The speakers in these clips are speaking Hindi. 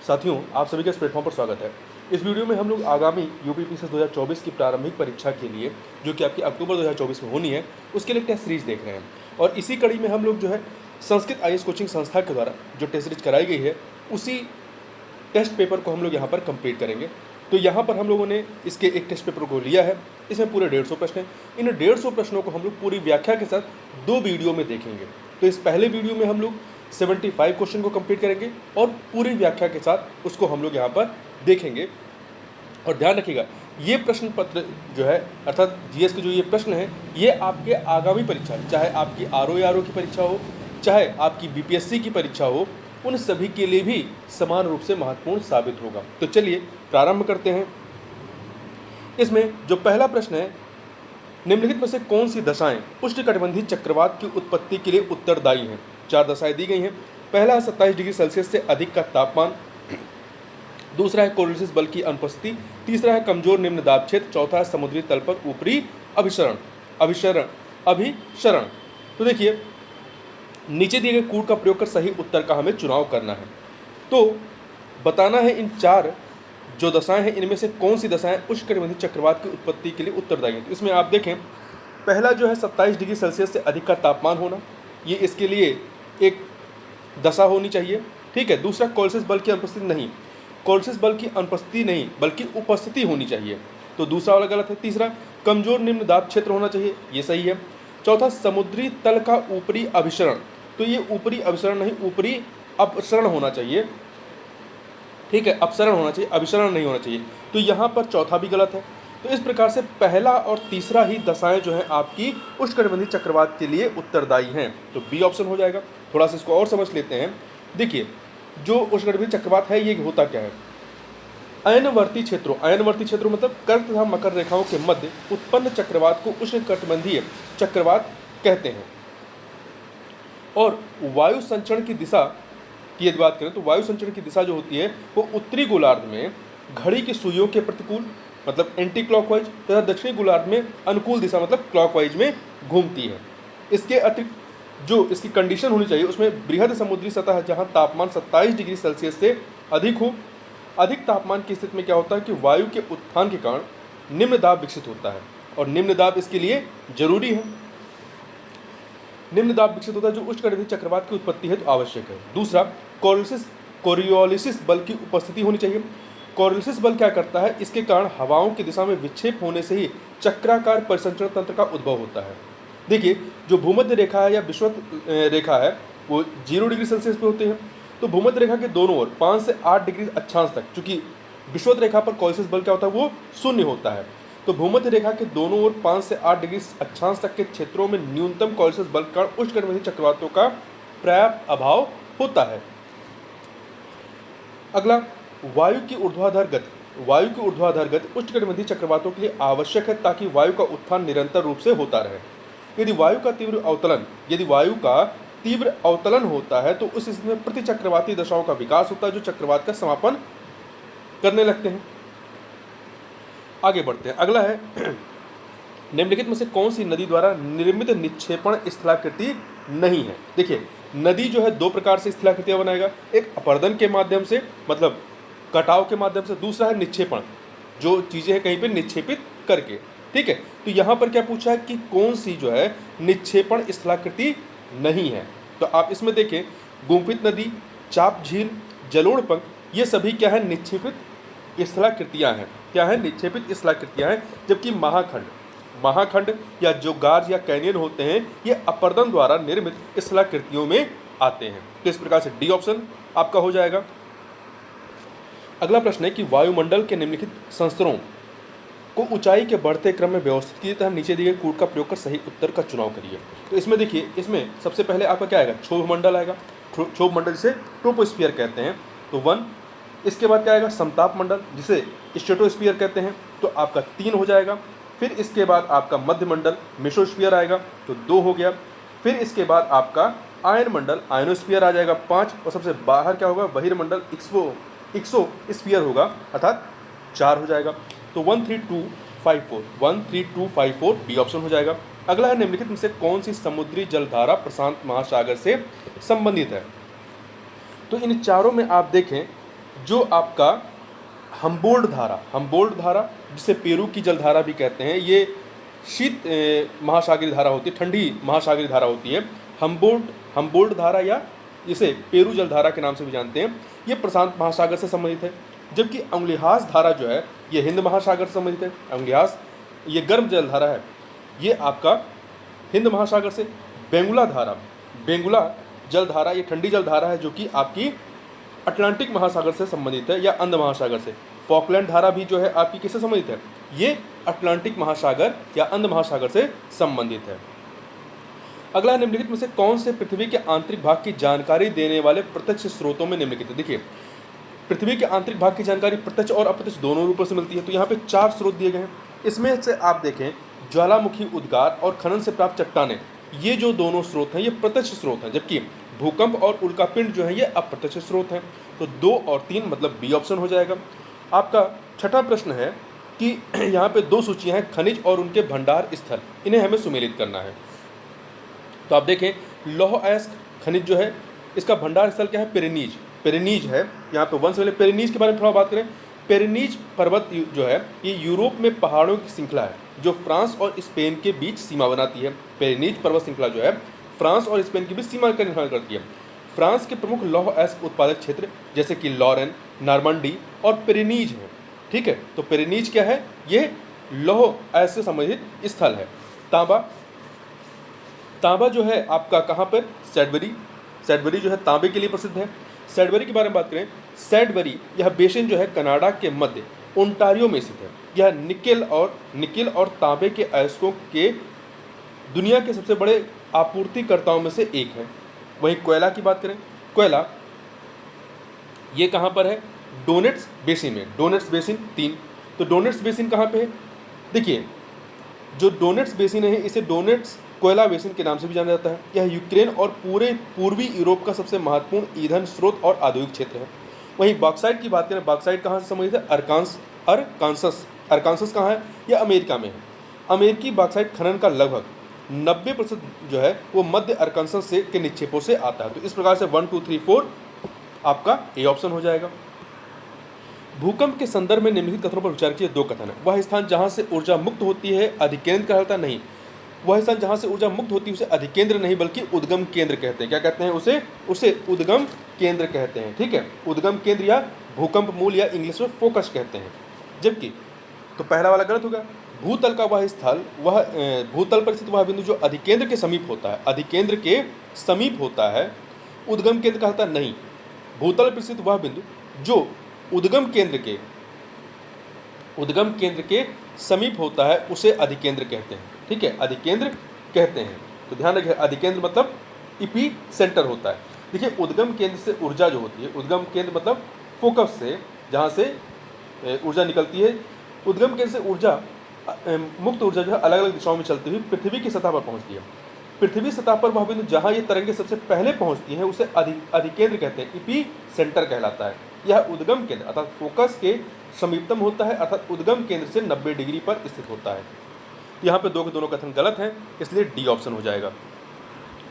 साथियों, आप सभी का इस प्लेटफॉर्म पर स्वागत है। इस वीडियो में हम लोग आगामी यूपीपीएससी 2024 की प्रारंभिक परीक्षा के लिए, जो कि आपकी अक्टूबर 2024 में होनी है, उसके लिए टेस्ट सीरीज देख रहे हैं। और इसी कड़ी में हम लोग जो है संस्कृत आईएएस कोचिंग संस्था के द्वारा जो टेस्ट सीरीज कराई गई है, उसी टेस्ट पेपर को हम लोग यहाँ पर कंप्लीट करेंगे। तो यहाँ पर हम लोगों ने इसके एक टेस्ट पेपर को लिया है। इसमें पूरे 150 प्रश्न हैं। इन 150 प्रश्नों को हम लोग पूरी व्याख्या के साथ 2 वीडियो में देखेंगे। तो इस पहले वीडियो में हम लोग 75 क्वेश्चन को कंप्लीट करेंगे और पूरी व्याख्या के साथ उसको हम लोग यहाँ पर देखेंगे। और ध्यान रखिएगा, ये प्रश्न पत्र जो है अर्थात जीएस के जो ये प्रश्न है, ये आपके आगामी परीक्षा, चाहे आपकी आरओ की परीक्षा हो, चाहे आपकी बीपीएससी की परीक्षा हो, उन सभी के लिए भी समान रूप से महत्वपूर्ण साबित होगा। तो चलिए प्रारंभ करते हैं। इसमें जो पहला प्रश्न है, निम्नलिखित में से कौन सी दशाएं उष्णकटिबंधीय चक्रवात की उत्पत्ति के लिए उत्तरदायी हैं? 4 दशाएं दी गई हैं। पहला है 27 डिग्री सेल्सियस से अधिक का तापमान, दूसरा है कोरियोलिस बल की अनुपस्थिति, तीसरा है कमजोर निम्न दाब क्षेत्र, चौथा है समुद्री तल पर ऊपरी अभिसरण। तो देखिए, नीचे दिए गए कूट का प्रयोग कर सही उत्तर का हमें चुनाव करना है। तो बताना है इन 4 जो दशाएं हैं, इनमें से कौन सी दशाएं उष्णकटिबंधीय चक्रवात की उत्पत्ति के लिए उत्तरदायी हैं। तो इसमें आप देखें, पहला जो है 27 डिग्री सेल्सियस से अधिक का तापमान होना, ये इसके लिए एक दशा होनी चाहिए। ठीक है। दूसरा, कोरियोलिस बल की अनुपस्थिति नहीं, कोरियोलिस बल की अनुपस्थिति नहीं बल्कि उपस्थिति होनी चाहिए, तो दूसरा वाला गलत है। तीसरा, कमजोर निम्न दाब क्षेत्र होना चाहिए, ये सही है। चौथा, समुद्री तल का ऊपरी अभिसरण, तो ये ऊपरी अभिसरण नहीं, ऊपरी अपसरण होना चाहिए। ठीक है, अपसरण होना चाहिए, अभिसरण नहीं होना चाहिए। तो यहाँ पर चौथा भी गलत है। तो इस प्रकार से पहला और तीसरा ही दशाएं जो हैं आपकी उष्णकटिबंधीय चक्रवात के लिए उत्तरदायी हैं, तो बी ऑप्शन हो जाएगा। थोड़ा सा इसको और समझ लेते हैं। देखिए, जो उष्णकटिबंधीय चक्रवात है, ये होता क्या है? अयनवर्ती क्षेत्रों मतलब कर्क तथा मकर रेखाओं के मध्य उत्पन्न चक्रवात को उष्णकटिबंधीय चक्रवात कहते हैं। और वायु संचरण की दिशा की यदि बात करें, तो वायु संचरण की दिशा जो होती है वो उत्तरी गोलार्ध में घड़ी की सुइयों के प्रतिकूल मतलब एंटी क्लॉकवाइज तथा दक्षिणी गोलार्ध में अनुकूल दिशा मतलब क्लॉकवाइज में घूमती है। इसके अतिरिक्त जो इसकी कंडीशन होनी चाहिए, उसमें बृहद समुद्री सतह जहां तापमान 27 डिग्री सेल्सियस से अधिक हो। अधिक तापमान की स्थिति में क्या होता है कि वायु के उत्थान के कारण निम्न दाब विकसित होता है, और निम्न दाब इसके लिए जरूरी है। निम्न दाब विकसित होता है जो उष्णकटिबंधीय चक्रवात की उत्पत्ति है, तो आवश्यक है। दूसरा, कोरियोलिस बल की उपस्थिति होनी चाहिए। कोरियोलिस बल क्या करता है? इसके कारण हवाओं की दिशा में विक्षेप होने से ही चक्राकार परिसंचरण तंत्र का उद्भव होता है। देखिए, जो भूमध्य रेखा है या विषुवत रेखा है, वो 0 डिग्री सेल्सियस पे होते हैं। तो भूमध्य रेखा के दोनों ओर 5 से 8 डिग्री अक्षांश तक, चूंकि विषुवत रेखा पर कोरियोलिस बल क्या होता है, वो 0 होता है। तो भूमध्य रेखा के दोनों ओर 5 से 8 डिग्री अक्षांश तक के क्षेत्रों में न्यूनतम कोरियोलिस बल का उष्णकटिबंधीय चक्रवातों का पर्याप्त अभाव होता है। अगला, वायु की ऊर्ध्वाधर गति उष्णकटिबंधीय चक्रवातों के लिए आवश्यक है ताकि वायु का उत्थान निरंतर रूप से होता रहे। यदि वायु का तीव्र अवतलन होता है, तो उस स्थिति में प्रति चक्रवाती दशाओं का विकास होता है जो चक्रवात का समापन करने लगते हैं। आगे बढ़ते हैं। अगला है, निम्नलिखित में से कौन सी नदी द्वारा निर्मित निक्षेपण स्थलाकृति नहीं है? देखिए, नदी जो है 2 प्रकार से स्थलाकृतियां बनाएगा। एक अपर्दन के माध्यम से मतलब कटाव के माध्यम से, दूसरा है निक्षेपण, जो चीजें हैं कहीं पे निक्षेपित करके। ठीक है। तो यहाँ पर क्या पूछा है कि कौन सी जो है निक्षेपण स्थलाकृति नहीं है? तो आप इसमें देखें, गुम्फित नदी, चाप झील, जलोढ़ पंख, ये सभी क्या है? निक्षेपित स्थलाकृतियां हैं। क्या है? निक्षेपित स्थलाकृतियां हैं। जबकि महाखंड या जो गार्ज या कैनियन होते हैं, ये अपर्दन द्वारा निर्मित स्थलाकृतियों में आते हैं। तो इस प्रकार से डी ऑप्शन आपका हो जाएगा। अगला प्रश्न है कि वायुमंडल के निम्नलिखित संस्तरों को ऊंचाई के बढ़ते क्रम में व्यवस्थित कीजिए तथा नीचे दिए गए कूट का प्रयोग कर सही उत्तर का चुनाव करिए। तो इसमें देखिए, इसमें सबसे पहले आपका क्या आएगा? क्षोभ मंडल आएगा। क्षोभ मंडल जिसे ट्रोपोस्फियर कहते हैं, तो 1। इसके बाद क्या आएगा? समताप मंडल, जिसे स्ट्रेटोस्फियर कहते हैं, तो आपका 3 हो जाएगा। फिर इसके बाद आपका मध्य मंडल मेसोस्फियर आएगा, तो 2 हो गया। फिर इसके बाद आपका आयन मंडल आयनोस्फियर आ जाएगा, 5। और सबसे बाहर क्या होगा? बहिर्मंडल एक्सोस्फियर होगा, अर्थात 4 हो जाएगा। तो 1 3 2 5 4 बी ऑप्शन हो जाएगा। अगला है, निम्नलिखित में से कौन सी समुद्री जलधारा प्रशांत महासागर से संबंधित है? तो इन चारों में आप देखें, जो आपका हम्बोल्ड धारा जिसे पेरू की जलधारा भी कहते हैं, ये शीत महासागरीय धारा होती है, ठंडी महासागरीय धारा होती है। हम्बोल्ड धारा या इसे पेरू जलधारा के नाम से भी जानते हैं, ये प्रशांत महासागर से संबंधित है। जबकि अंगुलिहास धारा जो है ये हिंद महासागर से संबंधित है। अंगुलिहास ये गर्म जलधारा है, ये आपका हिंद महासागर से। बेंगुला जलधारा ये ठंडी जलधारा है जो कि आपकी अटलांटिक महासागर से संबंधित है या अंध महासागर से। फॉकलैंड धारा भी जो है आपकी किससे संबंधित है, ये अटलांटिक महासागर या अंध महासागर से संबंधित है। अगला निम्नलिखित में से कौन से पृथ्वी के आंतरिक भाग की जानकारी देने वाले प्रत्यक्ष स्रोतों में निम्नलिखित है। देखिए, पृथ्वी के आंतरिक भाग की जानकारी प्रत्यक्ष और अप्रत्यक्ष दोनों रूपों से मिलती है। तो यहाँ पे 4 स्रोत दिए गए हैं। इसमें से आप देखें, ज्वालामुखी उद्गार और खनन से प्राप्त चट्टानें, ये जो दोनों स्रोत हैं ये प्रत्यक्ष स्रोत हैं, जबकि भूकंप और उल्कापिंड जो है ये अप्रत्यक्ष स्रोत हैं। तो 2 और 3 मतलब बी ऑप्शन हो जाएगा। आपका छठा प्रश्न है कि यहाँ पे 2 सूचियाँ हैं, खनिज और उनके भंडार स्थल, इन्हें हमें सुमेलित करना है। तो आप देखें, लौह अयस्क खनिज जो है इसका भंडार स्थल क्या है, पेरिनीज है। यहाँ पे वन से पहले पेरिनीज के बारे में थोड़ा बात करें। पेरिनीज पर्वत जो है ये यूरोप में पहाड़ों की श्रृंखला है जो फ्रांस और स्पेन के बीच सीमा बनाती है। पेरिनीज पर्वत श्रृंखला जो है फ्रांस और स्पेन के बीच सीमा का निर्माण करती है। फ्रांस के प्रमुख लौह अयस्क उत्पादक क्षेत्र जैसे कि लॉरेन, नॉर्मंडी और पेरिनीज है। ठीक है, तो पेरिनीज क्या है, ये लौह अयस्क से संबंधित स्थल है। तांबा जो है आपका कहाँ पर, सैडबरी जो है तांबे के लिए प्रसिद्ध है। सैडबरी के बारे में बात करें, सैडबरी यह बेसिन जो है कनाडा के मध्य ओंटारियो में स्थित है। यह निकेल और तांबे के अयस्कों के दुनिया के सबसे बड़े आपूर्तिकर्ताओं में से एक है। वहीं कोयला की बात करें, कोयला ये कहाँ पर है, डोनेट्स बेसिन में। डोनेट्स बेसिन 3, तो डोनेट्स बेसिन कहाँ पे है, देखिए जो डोनेट्स बेसिन है इसे डोनेट्स कोयला बेसिन के नाम से भी जाना जाता है। यह यूक्रेन और पूरे पूर्वी यूरोप का सबसे महत्वपूर्ण ईंधन स्रोत और औद्योगिक क्षेत्र है। वहीं बॉक्साइट की बात करें, बॉक्साइट कहाँ से संबंधित है, अरकानसस कहाँ है, यह अमेरिका में है। अमेरिकी बॉक्साइट खनन का लगभग 90% जो है वो मध्य अरकानसस से के निक्षेपों से आता है। तो इस प्रकार से 1, 2, 3, 4 आपका ए ऑप्शन हो जाएगा। भूकंप के संदर्भ में निम्नलिखित कथनों पर विचार कीजिए। 2 कथन है, वह स्थान जहाँ से ऊर्जा मुक्त होती है अधिकेंद्र कहलाता नहीं। वह स्थान जहाँ से ऊर्जा मुक्त होती है उसे अधिकेंद्र नहीं बल्कि उद्गम केंद्र कहते हैं। क्या कहते हैं उसे उद्गम केंद्र कहते हैं। ठीक है, उद्गम केंद्र या भूकंप मूल या इंग्लिश में फोकस कहते हैं। जबकि तो पहला वाला गलत होगा। भूतल का वह स्थल, वह भूतल पर स्थित वह बिंदु जो अधिकेंद्र के समीप होता है, अधिकेंद्र के समीप होता है, उद्गम केंद्र कहता नहीं। भूतल पर स्थित वह बिंदु जो उद्गम केंद्र के समीप होता है उसे अधिकेंद्र कहते हैं। ठीक है, अधिकेंद्र कहते हैं। तो ध्यान रखिए, अधिकेंद्र मतलब इपी सेंटर होता है। देखिए, उद्गम केंद्र से ऊर्जा जो होती है, उद्गम केंद्र मतलब फोकस से जहाँ से ऊर्जा निकलती है, उद्गम केंद्र से ऊर्जा मुक्त ऊर्जा जो है अलग अलग दिशाओं में चलती हुई पृथ्वी की सतह पर पहुँचती है। पृथ्वी सतह पर वह बिंदु जहाँ ये तरंगें सबसे पहले पहुँचती हैं उसे अधिकेंद्र कहते हैं, इपी सेंटर कहलाता है। यह उद्गम केंद्र अर्थात फोकस के समीपतम होता है, अर्थात उद्गम केंद्र से 90 डिग्री पर स्थित होता है। यहाँ पे 2 के दोनों कथन गलत हैं, इसलिए डी ऑप्शन हो जाएगा।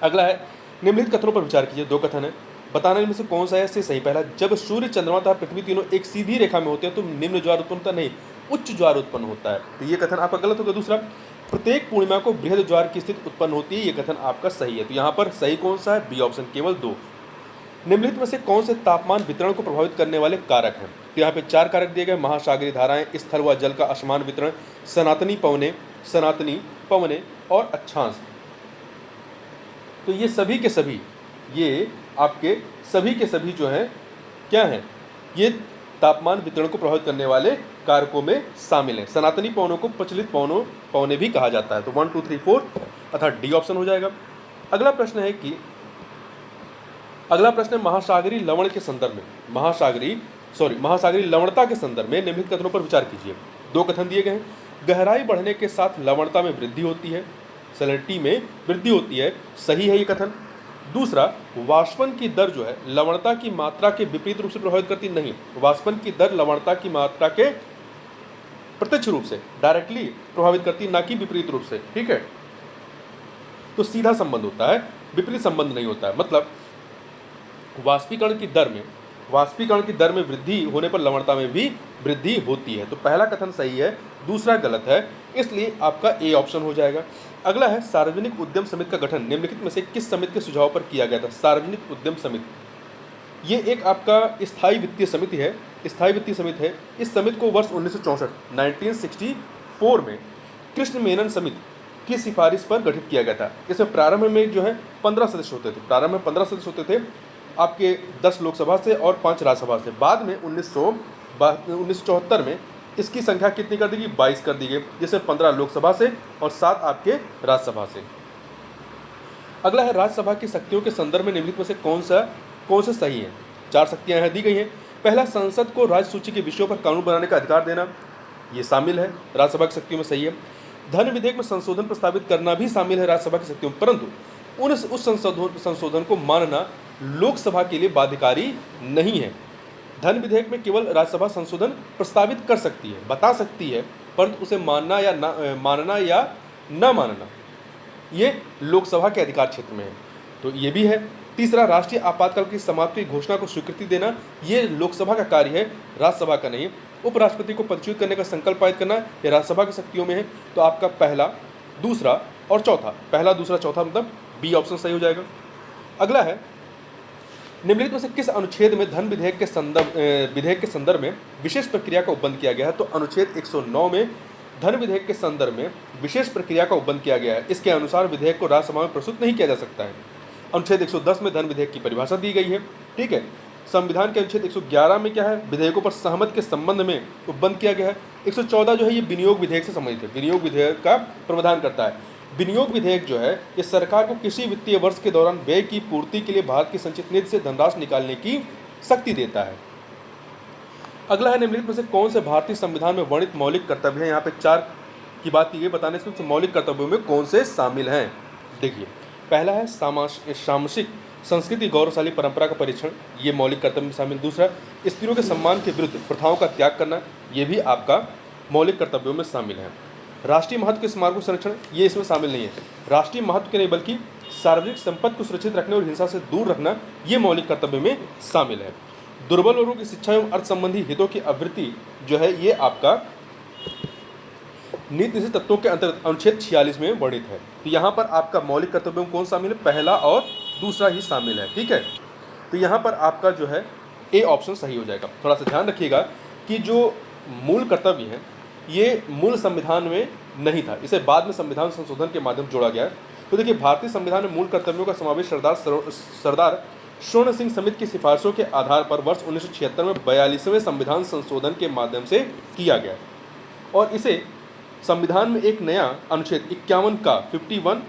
अगला है, निम्नलिखित कथनों पर विचार कीजिए। 2 कथन है, बताने में से कौन सा है इससे सही। पहला, जब सूर्य, चंद्रमा तथा पृथ्वी तीनों एक सीधी रेखा में होते हैं तो निम्न ज्वार उत्पन्न होता नहीं, उच्च ज्वार उत्पन्न होता है। तो ये कथन आपका गलत होगा। दूसरा, प्रत्येक पूर्णिमा को बृहद ज्वार की स्थिति उत्पन्न होती है, ये कथन आपका सही है। तो यहाँ पर सही कौन सा है, बी ऑप्शन, केवल 2। निम्नलिखित में से कौन से तापमान वितरण को प्रभावित करने वाले कारक हैं। तो यहाँ पे 4 कारक दिए गए, महासागरीय धाराएं, स्थल व जल का असमान वितरण, सनातनी पवने और अक्षांश। तो ये सभी के सभी, ये आपके सभी के सभी जो हैं क्या हैं, ये तापमान वितरण को प्रभावित करने वाले कारकों में शामिल हैं। सनातनी पवनों को प्रचलित पवने भी कहा जाता है। तो 1, 2, 3, 4 अर्थात डी ऑप्शन हो जाएगा। अगला प्रश्न है महासागरीय लवण के संदर्भ में, महासागरीय लवणता के संदर्भ में निम्नलिखित कथनों पर विचार कीजिए। 2 कथन दिए गए हैं, गहराई बढ़ने के साथ लवणता में वृद्धि होती है, सैलिनिटी में वृद्धि होती है, सही है ये कथन। दूसरा, वाष्पन की दर जो है लवणता की मात्रा के विपरीत रूप से प्रभावित करती नहीं। वाष्पन की दर लवणता की मात्रा के प्रत्यक्ष रूप से डायरेक्टली प्रभावित करती, ना कि विपरीत रूप से। ठीक है, तो सीधा संबंध होता है, विपरीत संबंध नहीं होता है। मतलब वाष्पीकरण की दर में वाष्पीकरण की दर में वृद्धि होने पर लवणता में भी वृद्धि होती है। तो पहला कथन सही है, दूसरा गलत है, इसलिए आपका ए ऑप्शन हो जाएगा। अगला है सार्वजनिक उद्यम समिति का गठन निम्नलिखित में से किस समिति के सुझाव पर किया गया था। सार्वजनिक उद्यम समिति ये एक आपका स्थायी वित्तीय समिति है, स्थायी वित्तीय समिति है। इस समिति को वर्ष 1964 में कृष्ण मेनन समिति की सिफारिश पर गठित किया गया था। इसमें प्रारंभ में जो है 15 सदस्य होते थे, प्रारंभ में 15 सदस्य होते थे आपके 10 लोकसभा से और 5 राज्यसभा से। बाद में 1974 में इसकी संख्या कितनी कर दी गई, 22 कर दी गई, जिसमें 15 लोकसभा से और 7 आपके राज्यसभा से। अगला है राज्यसभा की शक्तियों के संदर्भ में निम्नलिखित में से कौन सा सही है। 4 शक्तियां यहाँ दी गई हैं। पहला, संसद को राज्य सूची के विषयों पर कानून बनाने का अधिकार देना, ये शामिल है, राज्यसभा की शक्तियों में सही है। धन विधेयक में संशोधन प्रस्तावित करना भी शामिल है राज्यसभा की शक्तियों में, परंतु उस संशोधन को मानना लोकसभा के लिए बाध्यकारी नहीं है। धन विधेयक में केवल राज्यसभा संशोधन प्रस्तावित कर सकती है, बता सकती है, परंतु उसे मानना या न मानना ये लोकसभा के अधिकार क्षेत्र में है। तो ये भी है। तीसरा, राष्ट्रीय आपातकाल की समाप्ति की घोषणा को स्वीकृति देना, ये लोकसभा का कार्य है, राज्यसभा का नहीं। उपराष्ट्रपति को पदच्युत करने का संकल्प पारित करना, यह राज्यसभा की शक्तियों में है। तो आपका पहला, दूसरा और चौथा, पहला, दूसरा, चौथा मतलब बी ऑप्शन सही हो जाएगा। अगला है, निम्नलिखित में से किस अनुच्छेद में धन विधेयक के संदर्भ में विशेष प्रक्रिया का उपबंध किया गया है। तो अनुच्छेद 109 में धन विधेयक के संदर्भ में विशेष प्रक्रिया का उपबंध किया गया है। इसके अनुसार विधेयक को राज्यसभा में प्रस्तुत नहीं किया जा सकता है। अनुच्छेद 110 में धन विधेयक की परिभाषा दी गई है, ठीक है। संविधान के अनुच्छेद 111 में क्या है, विधेयकों पर सहमति के संबंध में उपबंध किया गया है। 114 जो है ये विनियोग विधेयक से संबंधित है, विनियोग विधेयक का प्रावधान करता है। विनियोग विधेयक जो है ये सरकार को किसी वित्तीय वर्ष के दौरान व्यय की पूर्ति के लिए भारत की संचित निधि से धनराशि निकालने की शक्ति देता है। अगला है, निम्नलिखित में से कौन से भारतीय संविधान में वर्णित मौलिक कर्तव्य हैं। यहाँ पे 4 की बात की गई, बताने से मौलिक कर्तव्यों में कौन से शामिल हैं। देखिए, पहला है सामासिक संस्कृति गौरवशाली परंपरा का परीक्षण, ये मौलिक कर्तव्य में शामिल। दूसरा, स्त्रियों के सम्मान के विरुद्ध प्रथाओं का त्याग करना, ये भी आपका मौलिक कर्तव्यों में शामिल है। राष्ट्रीय महत्व के स्मारकों संरक्षण, ये इसमें शामिल नहीं है। राष्ट्रीय महत्व के नहीं बल्कि सार्वजनिक संपत्ति को सुरक्षित रखने और हिंसा से दूर रखना, ये मौलिक कर्तव्य में शामिल है। दुर्बल वर्गों की शिक्षा एवं अर्थ संबंधी हितों की आवृत्ति जो है ये आपका नीति निषेध तत्वों के अंतर्गत अनुच्छेद 46 में वर्णित है। तो यहाँ पर आपका मौलिक कर्तव्यों में कौन शामिल है, पहला और दूसरा ही शामिल है, ठीक है। तो यहाँ पर आपका जो है ए ऑप्शन सही हो जाएगा। थोड़ा सा ध्यान रखिएगा कि जो मूल कर्तव्य है ये मूल संविधान में नहीं था, इसे बाद में संविधान संशोधन के माध्यम से जोड़ा गया है। तो देखिए, भारतीय संविधान में मूल कर्तव्यों का समावेश सरदार स्वर्ण सिंह समिति की सिफारिशों के आधार पर वर्ष 1976 में 42वें संविधान संशोधन के माध्यम से किया गया और इसे संविधान में एक नया अनुच्छेद 51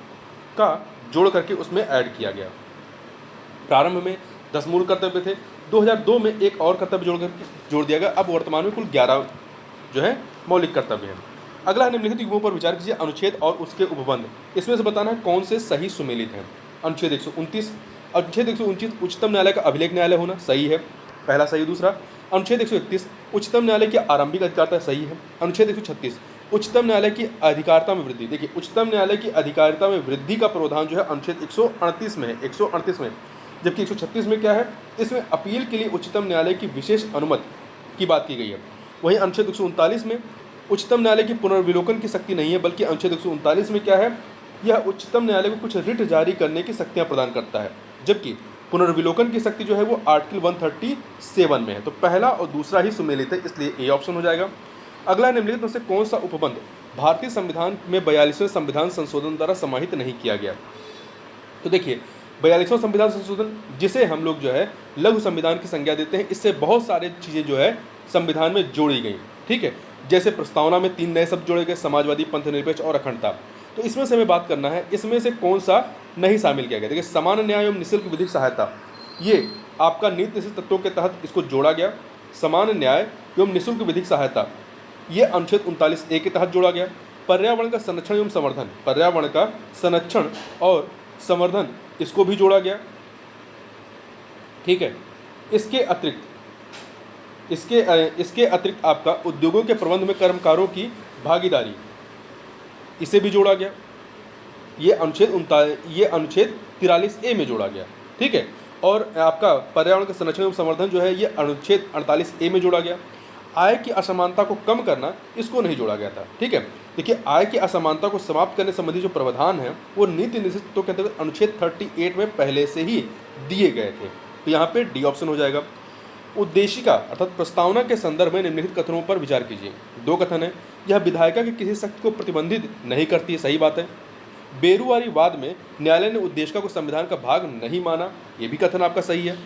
का जोड़ करके उसमें ऐड किया गया। प्रारंभ में 10 मूल कर्तव्य थे, 2002 में एक और कर्तव्य जोड़ दिया गया। अब वर्तमान में कुल 11 जो है मौलिक कर्तव्य हैं। अगला है, निम्नलिखित युग्मों पर विचार कीजिए, अनुच्छेद और उसके उपबंध, इसमें से बताना है कौन से सही सुमेलित हैं। अनुच्छेद 129 उच्चतम न्यायालय का अभिलेख न्यायालय होना सही है, पहला सही। दूसरा, अनुच्छेद 131 उच्चतम न्यायालय की आरंभिक अधिकारिता सही है। अनुच्छेद 136 उच्चतम न्यायालय की अधिकारिता में वृद्धि, देखिए उच्चतम न्यायालय की अधिकारिता में वृद्धि का प्रावधान जो है अनुच्छेद 138 में है, 138 में। जबकि 136 में क्या है, इसमें अपील के लिए उच्चतम न्यायालय की विशेष अनुमति की बात की गई है। वहीं अनुच्छेद 139 में उच्चतम न्यायालय की पुनर्विलोकन की शक्ति नहीं है, बल्कि अनुच्छेद 139 में क्या है, यह उच्चतम न्यायालय को कुछ रिट जारी करने की शक्तियाँ प्रदान करता है, जबकि पुनर्विलोकन की शक्ति जो है वो आर्टिकल 137 में है। तो पहला और दूसरा ही सुमेलित है, इसलिए ए ऑप्शन हो जाएगा। अगला, निम्नलिखित में से कौन सा उपबंध भारतीय संविधान में 42वें संविधान संशोधन द्वारा समाहित नहीं किया गया। तो देखिए, 42वां संविधान संशोधन जिसे हम लोग जो है लघु संविधान की संज्ञा देते हैं, इससे बहुत सारे चीज़ें जो है संविधान में जोड़ी गई, ठीक है। जैसे प्रस्तावना में 3 नए शब्द जोड़े गए, समाजवादी, पंथनिरपेक्ष और अखंडता। तो इसमें से हमें बात करना है, इसमें से कौन सा नहीं शामिल किया गया। देखिए, समान न्याय एवं निःशुल्क विधिक सहायता, ये आपका नीति निषेध तत्वों के तहत इसको जोड़ा गया। समान न्याय एवं निःशुल्क विधिक सहायता ये अनुच्छेद 39A के तहत जोड़ा गया। पर्यावरण का संरक्षण एवं संवर्धन, पर्यावरण का संरक्षण और संवर्धन इसको भी जोड़ा गया, ठीक है। इसके अतिरिक्त आपका उद्योगों के प्रबंध में कर्मकारों की भागीदारी, इसे भी जोड़ा गया। ये अनुच्छेद 43A में जोड़ा गया, ठीक है। और आपका पर्यावरण के संरक्षण एवं संवर्धन जो है ये अनुच्छेद 48A में जोड़ा गया। आय की असमानता को कम करना, इसको नहीं जोड़ा गया था। ठीक है, देखिए आय की असमानता को समाप्त करने संबंधी जो प्रावधान है वो नीति निर्देशों के अंतर्गत अनुच्छेद 38 में पहले से ही दिए गए थे। तो यहाँ पे डी ऑप्शन हो जाएगा। उद्देशिका अर्थात प्रस्तावना के संदर्भ में निम्नलिखित कथनों पर विचार कीजिए। दो कथन है, यह विधायिका के किसी शक्ति को प्रतिबंधित नहीं करती है, सही बात है। बेरुआरी वाद में न्यायालय ने उद्देशिका को संविधान का भाग नहीं माना, ये भी कथन आपका सही है।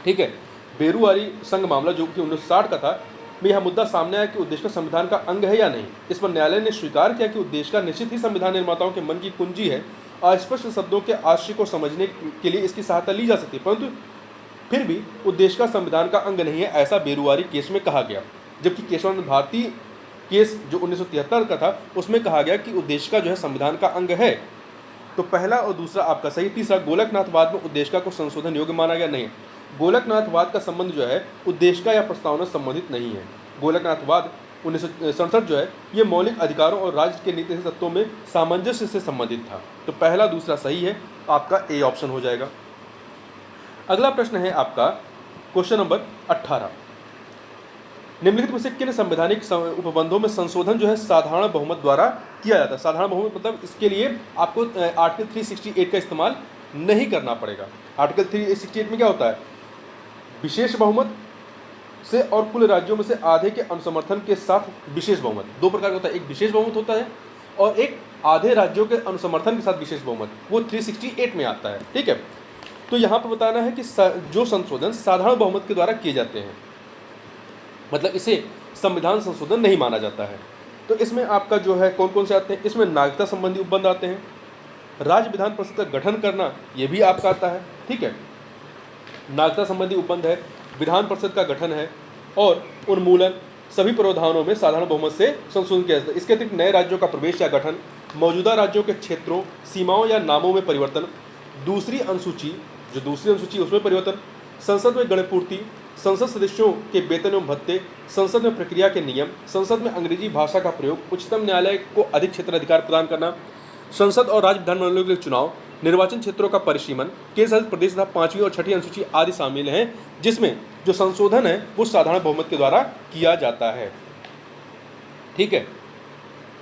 ठीक है, बेरुआरी संघ मामला जो कि 1960 का था, में यह मुद्दा सामने आया कि उद्देशिका संविधान का अंग है या नहीं। इस पर न्यायालय ने स्वीकार किया कि उद्देशिका निश्चित ही संविधान निर्माताओं के मन की कुंजी है, अस्पष्ट शब्दों के आशय को समझने के लिए इसकी सहायता ली जा सकती है, परंतु फिर भी उद्देशिका संविधान का अंग नहीं है, ऐसा बेरुआरी केस में कहा गया। जबकि केशवानंद भारती केस जो 1973 का था उसमें कहा गया कि उद्देशिका जो है संविधान का अंग है। तो पहला और दूसरा आपका सही। तीसरा, गोलकनाथवाद में उद्देशिका को संशोधन योग्य माना गया, नहीं। गोलकनाथवाद का संबंध जो है उद्देशिका या प्रस्तावना से संबंधित नहीं है। गोलकनाथवाद 1967 जो है ये मौलिक अधिकारों और राज्य के नीति तत्वों में सामंजस्य से संबंधित था। तो पहला दूसरा सही है, आपका ए ऑप्शन हो जाएगा। अगला प्रश्न है आपका क्वेश्चन नंबर 18। निम्नलिखित में से किन संवैधानिक उपबंधों में संशोधन जो है साधारण बहुमत द्वारा किया जाता है। साधारण बहुमत मतलब इसके लिए आपको आर्टिकल 368 का इस्तेमाल नहीं करना पड़ेगा। आर्टिकल 368 में क्या होता है, विशेष बहुमत से और कुल राज्यों में से आधे के अनुसमर्थन के साथ विशेष बहुमत। दो प्रकार का होता है, एक विशेष बहुमत होता है और एक आधे राज्यों के अनुसमर्थन के साथ विशेष बहुमत, वो 368 में आता है। ठीक है, तो यहाँ पर बताना है कि जो संशोधन साधारण बहुमत के द्वारा किए जाते हैं, मतलब इसे संविधान संशोधन नहीं माना जाता है। तो इसमें आपका जो है कौन कौन से आते हैं, इसमें नागरिकता संबंधी उपबंध आते हैं, राज्य विधान परिषद का गठन करना ये भी आपका आता है। ठीक है, नागरिकता संबंधी उपबंध है, विधान परिषद का गठन है और उन्मूलन, सभी प्रावधानों में साधारण बहुमत से संशोधन किया जाता है। इसके अतिरिक्त नए राज्यों का प्रवेश या गठन, मौजूदा राज्यों के क्षेत्रों, सीमाओं या नामों में परिवर्तन, दूसरी अनुसूची उसमें परिवर्तन, संसद में गणपूर्ति, संसद सदस्यों के वेतन एवं भत्ते, संसद में प्रक्रिया के नियम, संसद में अंग्रेजी भाषा का प्रयोग, उच्चतम न्यायालय को अधिक क्षेत्राधिकार प्रदान करना, संसद और राज्य विधानमंडलों के लिए चुनाव, निर्वाचन क्षेत्रों का परिसीमन, केंद्र शासित प्रदेश तथा 5वीं और 6ठी अनुसूची आदि शामिल हैं, जिसमें जो संशोधन है वो साधारण बहुमत के द्वारा किया जाता है। ठीक है,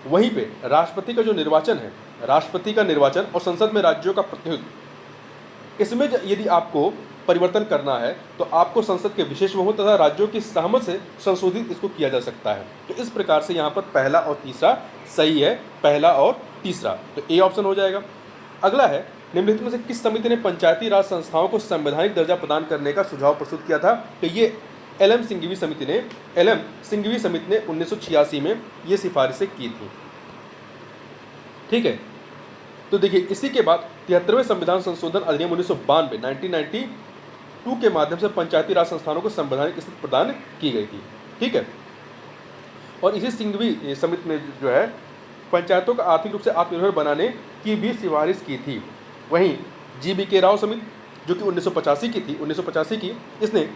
वहीं पे राष्ट्रपति का जो निर्वाचन है, राष्ट्रपति का निर्वाचन और संसद में राज्यों का प्रतिनिधित्व, इसमें यदि आपको परिवर्तन करना है तो आपको संसद के विशेष बहुमत तथा राज्यों की सहमत से संशोधित इसको किया जा सकता है। तो इस प्रकार से यहाँ पर पहला और तीसरा सही है, पहला और तीसरा, तो ए ऑप्शन हो जाएगा। अगला है, निम्नलिखित में से किस समिति ने पंचायती राज संस्थाओं को संवैधानिक दर्जा प्रदान करने का सुझाव प्रस्तुत किया था। तो ये एल.एम. सिंघवी समिति ने 1986 में ये सिफारिशें की थी। ठीक है, तो देखिए इसी के बाद 73वें संविधान संशोधन अधिनियम 1992 के माध्यम से पंचायती राज संस्थानों को संवैधानिक स्थिति प्रदान की गई थी। ठीक है, और इसी सिंघवी समिति ने जो है पंचायतों को आर्थिक रूप से आत्मनिर्भर बनाने की भी सिफारिश की थी। वहीं जी.बी.के. राव समिति जो कि 1985 की, इसने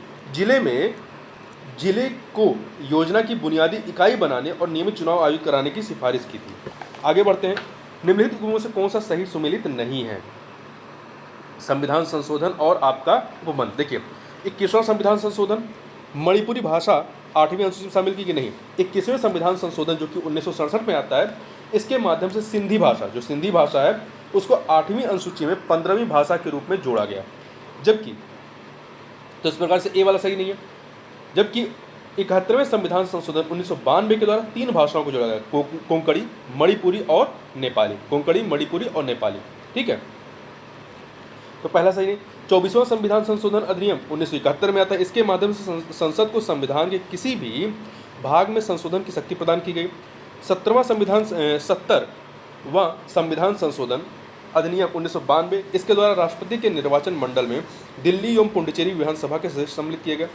जिले को योजना की बुनियादी इकाई बनाने और नियमित चुनाव आयोजित कराने की सिफारिश की थी। आगे बढ़ते हैं, निम्नलिखित उपबंधों से कौन सा सही सुमेलित नहीं है। संविधान संशोधन और आपका उपबंध, देखिए 21वां संविधान संशोधन, मणिपुरी भाषा 8वीं अनुसूची में शामिल की कि नहीं। 21वें संविधान संशोधन जो कि 1967 में आता है, इसके माध्यम से सिंधी भाषा, जो सिंधी भाषा है उसको 8वीं अनुसूची में 15वीं भाषा के रूप में जोड़ा गया। जबकि तो इस प्रकार से ए वाला सही नहीं है। जबकि 71वें संविधान संशोधन 1992 के द्वारा 3 भाषाओं को जोड़ा गया, कोंकणी, मणिपुरी और नेपाली। कोंकणी, मणिपुरी और नेपाली। ठीक है, तो पहला सही नहीं। 24वां संविधान संशोधन अधिनियम 1971 में आता है, इसके माध्यम से संसद को संविधान के किसी भी भाग में संशोधन की शक्ति प्रदान की गई। 70वां संविधान संशोधन अधिनियम 1992, इसके द्वारा राष्ट्रपति के निर्वाचन मंडल में दिल्ली एवं पुडुचेरी विधानसभा के सदस्य सम्मिलित किए गए।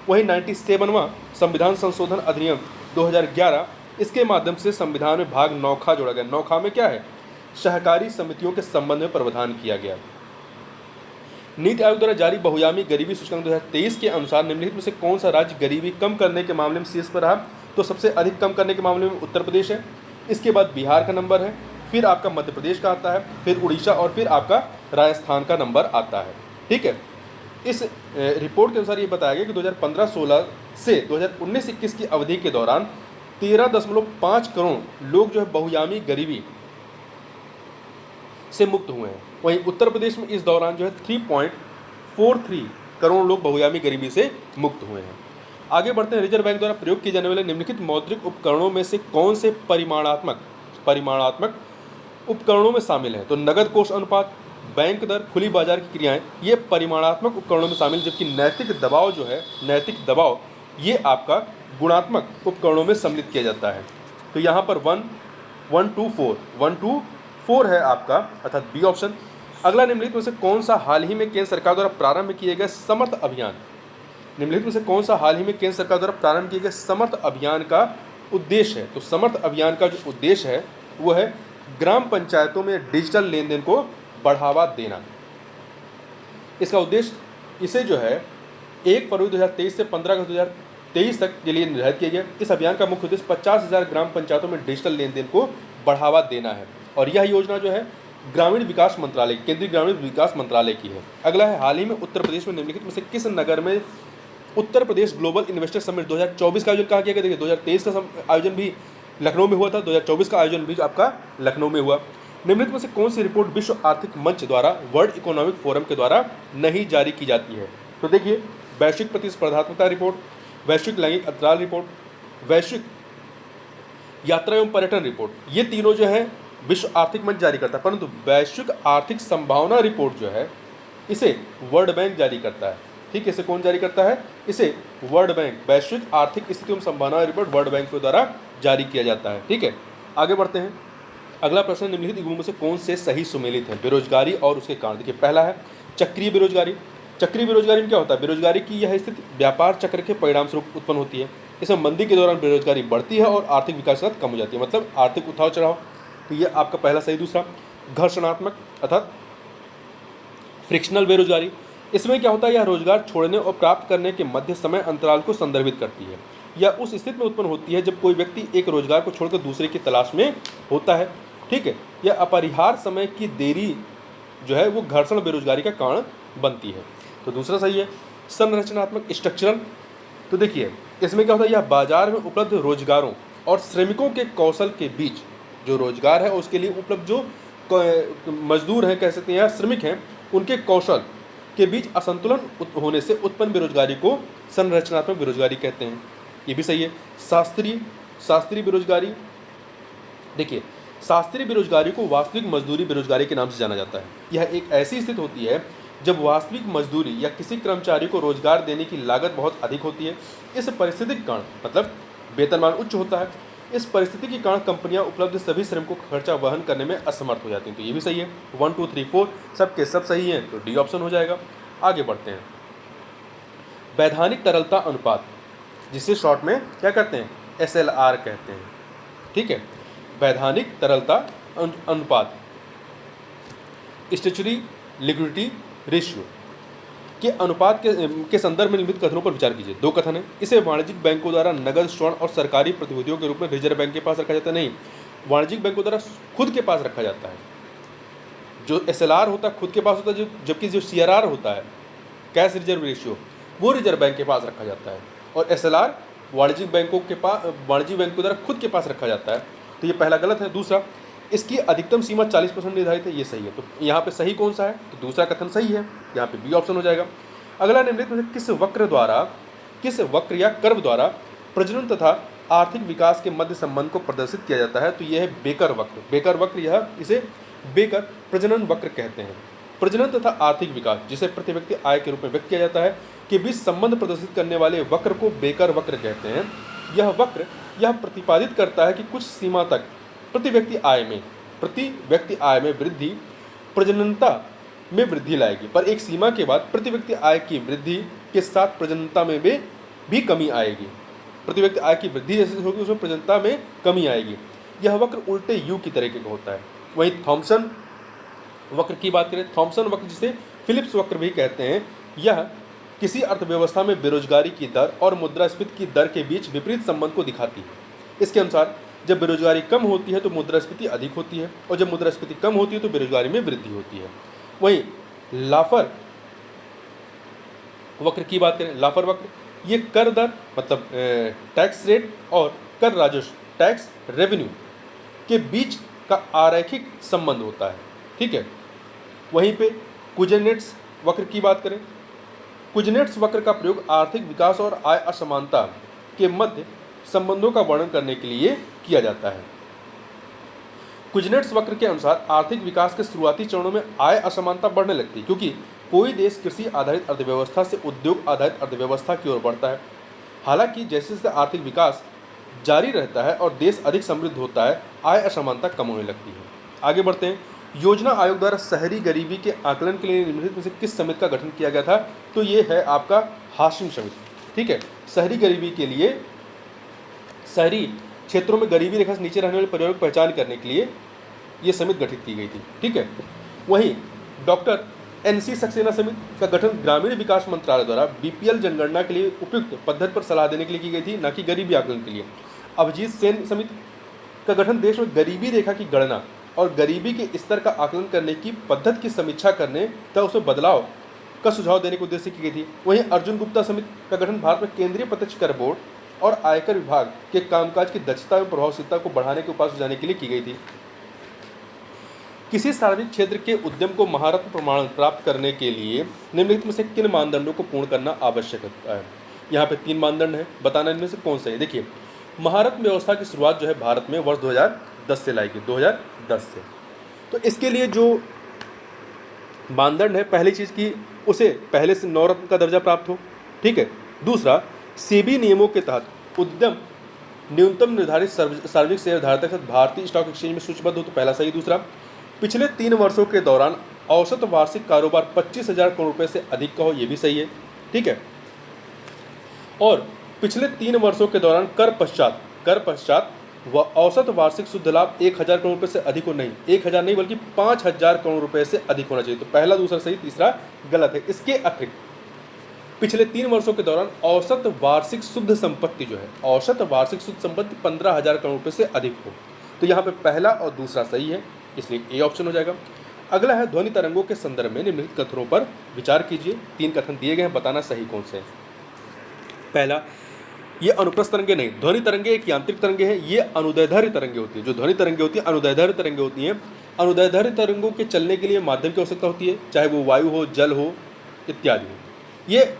वहीं 97वां संविधान संशोधन अधिनियम 2011, इसके माध्यम से संविधान में भाग 9 जोड़ा गया। 9 में क्या है, सहकारी समितियों के संबंध में प्रावधान किया गया। नीति आयोग द्वारा जारी बहुआयामी गरीबी सूचकांक 2023 के अनुसार निम्नलिखित में से कौन सा राज्य गरीबी कम करने के मामले में शीर्ष पर रहा। तो सबसे अधिक कम करने के मामले में उत्तर प्रदेश है, इसके बाद बिहार का नंबर है, फिर आपका मध्य प्रदेश का आता है, फिर उड़ीसा और फिर आपका राजस्थान का नंबर आता है। ठीक है। इस रिपोर्ट के अनुसार ये बताया गया कि 2015-16 से 2019-21 की अवधि के दौरान 13.5 करोड़ लोग जो है बहुयामी गरीबी से मुक्त हुए हैं। वहीं उत्तर प्रदेश में इस दौरान जो है 3.43 करोड़ लोग बहुयामी गरीबी से मुक्त हुए हैं। आगे बढ़ते हैं। रिजर्व बैंक द्वारा प्रयोग किए जाने वाले निम्नलिखित मौद्रिक उपकरणों में से कौन से परिमाणात्मक उपकरणों में शामिल है? तो नगद कोष अनुपात, बैंक दर, खुली बाजार की क्रियाएं, ये परिमाणात्मक उपकरणों में शामिल, जबकि नैतिक दबाव ये आपका गुणात्मक उपकरणों में सम्मिलित किया जाता है। तो यहाँ पर 1 to 4 है आपका, अर्थात बी ऑप्शन। अगला, निम्नलिखित में से कौन सा हाल ही में केंद्र सरकार द्वारा प्रारंभ किए गए समर्थ अभियान समर्थ अभियान का उद्देश्य है? तो समर्थ अभियान का जो उद्देश्य है वो है ग्राम पंचायतों में डिजिटल लेन देन को बढ़ावा देना। इसका उद्देश्य, इसे जो है 1 फरवरी 2023 से 15 अगस्त 2023 तक के लिए निर्धारित किया गया। इस अभियान का मुख्य उद्देश्य 50,000 ग्राम पंचायतों में डिजिटल लेन देन को बढ़ावा देना है, और यह योजना जो है केंद्रीय ग्रामीण विकास मंत्रालय की है। अगला है, हाल ही में उत्तर प्रदेश में निम्नलिखित में से किस नगर में Uttar Pradesh global investor summit 2024 का आयोजन कहाँ किया गया? देखिए, 2023 का आयोजन भी लखनऊ में हुआ था, 2024 का आयोजन भी आपका लखनऊ में हुआ। निम्नलिखित में से कौन सी रिपोर्ट विश्व आर्थिक मंच द्वारा वर्ल्ड इकोनॉमिक फोरम के द्वारा नहीं जारी की जाती है? तो देखिए, वैश्विक प्रतिस्पर्धात्मकता रिपोर्ट, वैश्विक लैंगिक अंतराल रिपोर्ट, वैश्विक यात्रा एवं पर्यटन रिपोर्ट, ये तीनों जो है विश्व आर्थिक मंच जारी करता है, परंतु वैश्विक आर्थिक संभावना रिपोर्ट जो है इसे वर्ल्ड बैंक जारी करता है। ठीक है, इसे कौन जारी करता है? इसे वर्ल्ड बैंक, वैश्विक आर्थिक स्थिति एवं संभावना रिपोर्ट वर्ल्ड बैंक के द्वारा जारी किया जाता है। ठीक है, आगे बढ़ते हैं। अगला प्रश्न, निम्नलिखित युग्मों में से कौन से सही सुमेलित है? बेरोजगारी और उसके कारण। देखिए, पहला है चक्रीय बेरोजगारी। चक्रीय बेरोजगारी में क्या होता है? बेरोजगारी की यह स्थिति व्यापार चक्र के परिणाम स्वरूप उत्पन्न होती है। इसमें मंदी के दौरान बेरोजगारी बढ़ती है और आर्थिक विकास कम हो जाती है, मतलब आर्थिक उठाव चढ़ाव। तो ये आपका पहला सही। दूसरा, घर्षणात्मक अर्थात फ्रिक्शनल बेरोजगारी। इसमें क्या होता है? यह रोजगार छोड़ने और प्राप्त करने के मध्य समय अंतराल को संदर्भित करती है। यह उस स्थिति में उत्पन्न होती है जब कोई व्यक्ति एक रोजगार को छोड़कर दूसरे की तलाश में होता है। ठीक है, यह अपरिहार्य समय की देरी जो है वो घर्षण बेरोजगारी का कारण बनती है। तो दूसरा सही है। संरचनात्मक स्ट्रक्चरल। तो देखिए, इसमें क्या होता है? यह बाजार में उपलब्ध रोजगारों और श्रमिकों के कौशल के बीच, जो रोजगार है उसके लिए उपलब्ध जो मजदूर हैं, कह सकते हैं, या श्रमिक हैं, उनके कौशल के बीच असंतुलन होने से उत्पन्न बेरोजगारी को संरचनात्मक बेरोजगारी कहते हैं। ये भी सही है। शास्त्रीय बेरोजगारी। देखिए, शास्त्रीय बेरोजगारी को वास्तविक मजदूरी बेरोजगारी के नाम से जाना जाता है। यह एक ऐसी स्थिति होती है जब वास्तविक मजदूरी या किसी कर्मचारी को रोजगार देने की लागत बहुत अधिक होती है। इस परिस्थिति के कारण, मतलब वेतनमान उच्च होता है, इस परिस्थिति के कारण कंपनियां उपलब्ध सभी श्रमिकों का खर्चा वहन करने में असमर्थ हो जाती हैं। तो ये भी सही है। 1 2 3 4 सबके सब सही हैं, तो डी ऑप्शन हो जाएगा। आगे बढ़ते हैं। वैधानिक तरलता अनुपात, जिसे शॉर्ट में क्या कहते हैं? SLR कहते हैं। ठीक है, वैधानिक तरलता अनुपात, स्टैट्यूटरी लिक्विडिटी रेशियो के अनुपात के संदर्भ में निम्नलिखित कथनों पर विचार कीजिए। दो कथन है। इसे वाणिज्यिक बैंकों द्वारा नगद, स्वर्ण और सरकारी प्रतिभूतियों के रूप में रिजर्व बैंक के पास रखा जाता है। नहीं, वाणिज्यिक बैंकों द्वारा खुद के पास रखा जाता है। जो SLR होता है खुद के पास होता है, जबकि जो CRR होता है, कैश रिजर्व रेशियो, वो रिजर्व बैंक के पास रखा जाता है, और SLR वाणिज्यिक बैंकों द्वारा खुद के पास रखा जाता है। तो ये पहला गलत है। दूसरा, इसकी अधिकतम सीमा 40% निर्धारित है, ये सही है। तो यहाँ पे सही कौन सा है? तो दूसरा कथन सही है, यहाँ पे बी ऑप्शन हो जाएगा। अगला, निम्नलिखित में किस वक्र या कर्व द्वारा प्रजनन तथा आर्थिक विकास के मध्य संबंध को प्रदर्शित किया जाता है? तो यह है बेकर वक्र। बेकर वक्र, इसे बेकर प्रजनन वक्र कहते हैं। प्रजनन तथा आर्थिक विकास, जिसे प्रति व्यक्ति आय के रूप में व्यक्त किया जाता है, के बीच संबंध प्रदर्शित करने वाले वक्र को बेकर वक्र कहते हैं। यह वक्र यह प्रतिपादित करता है कि कुछ सीमा तक प्रति व्यक्ति आय में वृद्धि प्रजननता में वृद्धि लाएगी, पर एक सीमा के बाद प्रति व्यक्ति आय की वृद्धि के साथ प्रजननता में भी कमी आएगी। प्रति व्यक्ति आय की वृद्धि जैसे होगी उसमें प्रजननता में कमी आएगी। यह वक्र उल्टे यू की तरीके का होता है। वहीं थॉम्सन वक्र की बात करें, थॉम्सन वक्र जिसे फिलिप्स वक्र भी कहते हैं, यह किसी अर्थव्यवस्था में बेरोजगारी की दर और मुद्रास्फीति की दर के बीच विपरीत संबंध को दिखाती है। इसके अनुसार जब बेरोजगारी कम होती है तो मुद्रास्फीति अधिक होती है, और जब मुद्रास्फीति कम होती है तो बेरोजगारी में वृद्धि होती है। वहीं लाफर वक्र की बात करें, लाफर वक्र, ये कर दर मतलब टैक्स रेट और कर राजस्व टैक्स रेवेन्यू के बीच का आरेखिक संबंध होता है, ठीक है। वहीं पे कुजनेट्स वक्र की बात करें, कुजनेट्स वक्र का प्रयोग आर्थिक विकास और आय असमानता के मध्य संबंधों का वर्णन करने के लिए किया जाता है। कुजनेट्स वक्र के अनुसार आर्थिक विकास के शुरुआती चरणों में आय असमानता बढ़ने लगती है, क्योंकि कोई देश कृषि आधारित अर्थव्यवस्था से उद्योग आधारित अर्थव्यवस्था की ओर बढ़ता है। हालांकि जैसे जैसे आर्थिक विकास जारी रहता है और देश अधिक समृद्ध होता है, आय असमानता कम होने लगती है। आगे बढ़ते हैं। योजना आयोग द्वारा शहरी गरीबी के आकलन के लिए निम्नलिखित में से किस समिति का गठन किया गया था? तो ये है आपका हाशिम समिति, ठीक है। शहरी गरीबी के लिए, शहरी क्षेत्रों में गरीबी रेखा से नीचे रहने वाले परिवारों की पहचान करने के लिए ये समिति गठित की गई थी, ठीक है। वहीं डॉक्टर NC सक्सेना समिति का गठन ग्रामीण विकास मंत्रालय द्वारा BPL जनगणना के लिए उपयुक्त पद्धति पर सलाह देने के लिए की गई थी, न कि गरीबी आकलन के लिए। अभिजीत सेन समिति का गठन देश में गरीबी रेखा की गणना और गरीबी के स्तर का आकलन करने की पद्धति की समीक्षा करने तथा उसमें बदलाव का सुझाव देने के उद्देश्य से की गई थी। वहीं अर्जुन गुप्ता समिति का गठन भारत में केंद्रीय प्रत्यक्ष कर बोर्ड और आयकर विभाग के कामकाज की दक्षता एवं प्रभावशीलता को बढ़ाने के उपाय सुझाने के लिए की गई थी। किसी सार्वजनिक क्षेत्र के उद्यम को महारत्न प्रमाण प्राप्त करने के लिए निम्नलिखित में से किन मानदंडों को पूर्ण करना आवश्यक होता है? यहाँ पे 3 मानदंड है, बताना इनमें से कौन सा है। देखिए, महारत्न व्यवस्था की शुरुआत जो है भारत में वर्ष 2010 से लाई गई, 2010 से। तो इसके लिए जो मानदंड है, पहली चीज़ की उसे पहले से 9 रत्न का दर्जा प्राप्त हो, ठीक है। दूसरा, सेबी नियमों के तहत उद्यम न्यूनतम निर्धारित सार्वजनिक शेयरधारक के साथ भारतीय स्टॉक एक्सचेंज में सूचीबद्ध हो, तो पहला सही। दूसरा, पिछले 3 वर्षों के दौरान औसत वार्षिक कारोबार 25,000 करोड़ रुपए से अधिक का हो, ये भी सही है, ठीक है। और पिछले 3 वर्षों के दौरान कर पश्चात औसत वार्षिक शुद्ध लाभ 1,000 करोड़ रुपए से अधिक हो, नहीं 1,000 नहीं बल्कि 5,000 करोड़ रुपए से अधिक होना चाहिए। तो पहला दूसरा सही, तीसरा गलत है। इसके अतिरिक्त पिछले 3 वर्षों के दौरान औसत वार्षिक शुद्ध संपत्ति जो है, औसत वार्षिक शुद्ध संपत्ति 15,000 करोड़ रुपए से अधिक हो, तो यहाँ पे पहला और दूसरा सही है, इसलिए ए ऑप्शन हो जाएगा। अगला है ध्वनि तरंगों के संदर्भ में निम्नलिखित कथनों पर विचार कीजिए। 3 कथन दिए गए हैं, बताना सही कौन से हैं। पहला, ये अनुप्रस्थ तरंगे नहीं, ध्वनि तरंगे एक यांत्रिक तरंगे हैं, ये अनुदैर्ध्य तरंगे होती है। जो ध्वनि तरंगे होती है अनुदैर्ध्य तरंगे होती हैं। अनुदैर्ध्य तरंगों के चलने के लिए माध्यम की आवश्यकता होती है, चाहे वो वायु हो, जल हो, इत्यादि हो। ये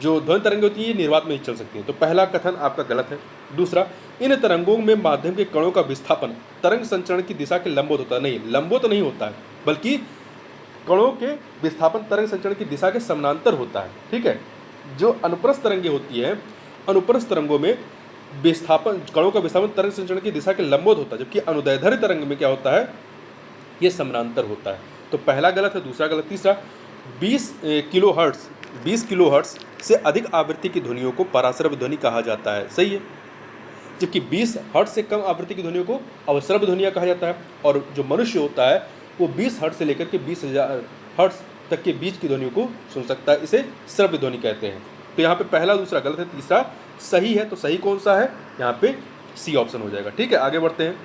जो ध्वनि तरंगे होती है ये निर्वात में ही चल सकती हैं, तो पहला कथन आपका गलत है। दूसरा, इन तरंगों में माध्यम के कणों का विस्थापन तरंग संचरण की दिशा के लंबवत होता है, नहीं लंबवत नहीं होता है, बल्कि कणों के विस्थापन तरंग संचरण की दिशा के समानांतर होता है, ठीक है। जो अनुप्रस्थ तरंगे होती है, अनुप्रस्थ तरंगों में विस्थापन, कणों का विस्थापन तरंग संचरण की दिशा के लंबवत होता है, जबकि अनुदैर्ध्य तरंग में क्या होता है, ये समानांतर होता है। तो पहला गलत है, दूसरा गलत। तीसरा, 20 किलोहर्ट्ज से अधिक आवृत्ति की ध्वनियों को पराश्रव्य ध्वनि कहा जाता है, सही है। जबकि 20 हर्ट्ज से कम आवृत्ति की ध्वनियों को अवश्रव्य ध्वनियाँ कहा जाता है, और जो मनुष्य होता है वो 20 हर्ट्ज से लेकर के 20,000 हर्ट्ज तक के बीच की ध्वनियों को सुन सकता है, इसे श्रव्य ध्वनि कहते हैं। तो यहाँ पे पहला दूसरा गलत है, तीसरा सही है। तो सही कौन सा है? यहाँ पे सी ऑप्शन हो जाएगा, ठीक है। आगे बढ़ते हैं।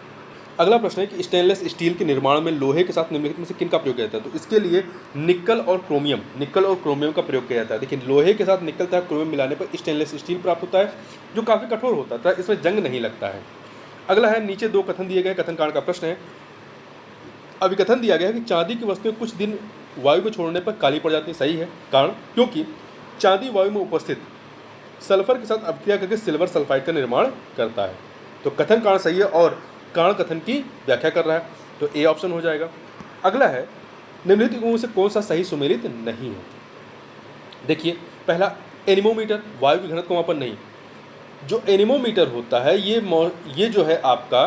अगला प्रश्न है कि स्टेनलेस स्टील के निर्माण में लोहे के साथ निम्नलिखित में से किन का प्रयोग किया जाता है? तो इसके लिए निकल और क्रोमियम का प्रयोग किया जाता है। देखिए, लोहे के साथ निकल तथा क्रोमियम मिलाने पर स्टेनलेस स्टील प्राप्त होता है, जो काफ़ी कठोर होता है, इसमें जंग नहीं लगता है। अगला है, नीचे 2 कथन दिए गए, कथन कांड का प्रश्न है। अभिकथन दिया गया है कि चांदी की वस्तुएं कुछ दिन वायु में छोड़ने पर काली पड़ जाती है, सही है। कारण, क्योंकि चांदी वायु में उपस्थित सल्फर के साथ अभिक्रिया करके सिल्वर सल्फाइड का निर्माण करता है। तो कथन कारण सही है और कारण कथन की व्याख्या कर रहा है, तो ए ऑप्शन हो जाएगा। अगला है, निम्नलिखित में से कौन सा सही सुमेलित नहीं है? देखिए, पहला एनीमोमीटर, वायु की घनत्व का मापन नहीं। जो एनीमोमीटर होता है ये जो है आपका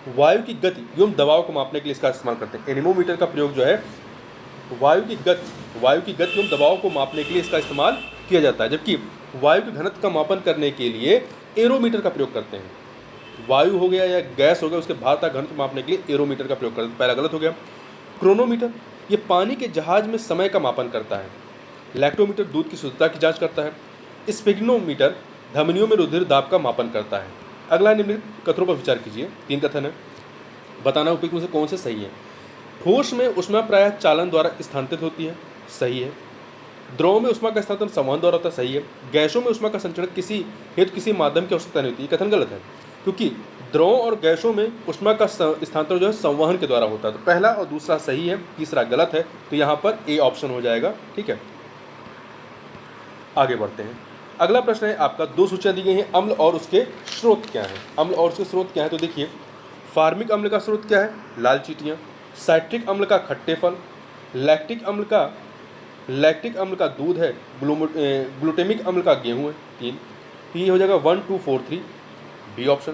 वायु की गति एवं दबाव को मापने के लिए इसका इस्तेमाल करते हैं। एनीमोमीटर का प्रयोग जो है वायु की गति एवं दबाव को मापने के लिए इसका इस्तेमाल किया जाता है, जबकि वायु की घनत्व का मापन करने के लिए एरोमीटर का प्रयोग करते हैं। वायु हो गया या गैस हो गया, उसके भार का घनत्व मापने के लिए एरोमीटर का प्रयोग करते हैं, पहला गलत हो गया। क्रोनोमीटर, ये पानी के जहाज में समय का मापन करता है। लैक्टोमीटर दूध की शुद्धता की जांच करता है। स्पिग्नोमीटर धमनियों में रुधिर दाब का मापन करता है। अगला निम्नलिखित कथनों पर विचार कीजिए। 3 कथन है, बताना उपयुक्त में से कौन से सही है। ठोस में ऊष्मा प्रायः चालन द्वारा स्थानांतरित होती है, सही है। द्रव में ऊष्मा का स्थानांतरण संवहन द्वारा होता है, सही है। गैसों में ऊष्मा का संचरण किसी माध्यम की आवश्यकता नहीं होती, ये कथन गलत है, क्योंकि द्रव और गैसों में ऊष्मा का स्थानांतरण जो है संवहन के द्वारा होता है। तो पहला और दूसरा सही है, तीसरा गलत है, तो यहाँ पर ए ऑप्शन हो जाएगा। ठीक है, आगे बढ़ते हैं। अगला प्रश्न है आपका, दो सूचियाँ दी गई हैं, अम्ल और उसके स्रोत क्या हैं। अम्ल और उसके स्रोत क्या है, तो देखिए फार्मिक अम्ल का स्रोत क्या है, लाल चींटियाँ। साइट्रिक अम्ल का खट्टे फल। लैक्टिक अम्ल का दूध है। ग्लूटेमिक अम्ल का गेहूँ है, 3। तो ये हो जाएगा 1 2 4 3, बी ऑप्शन।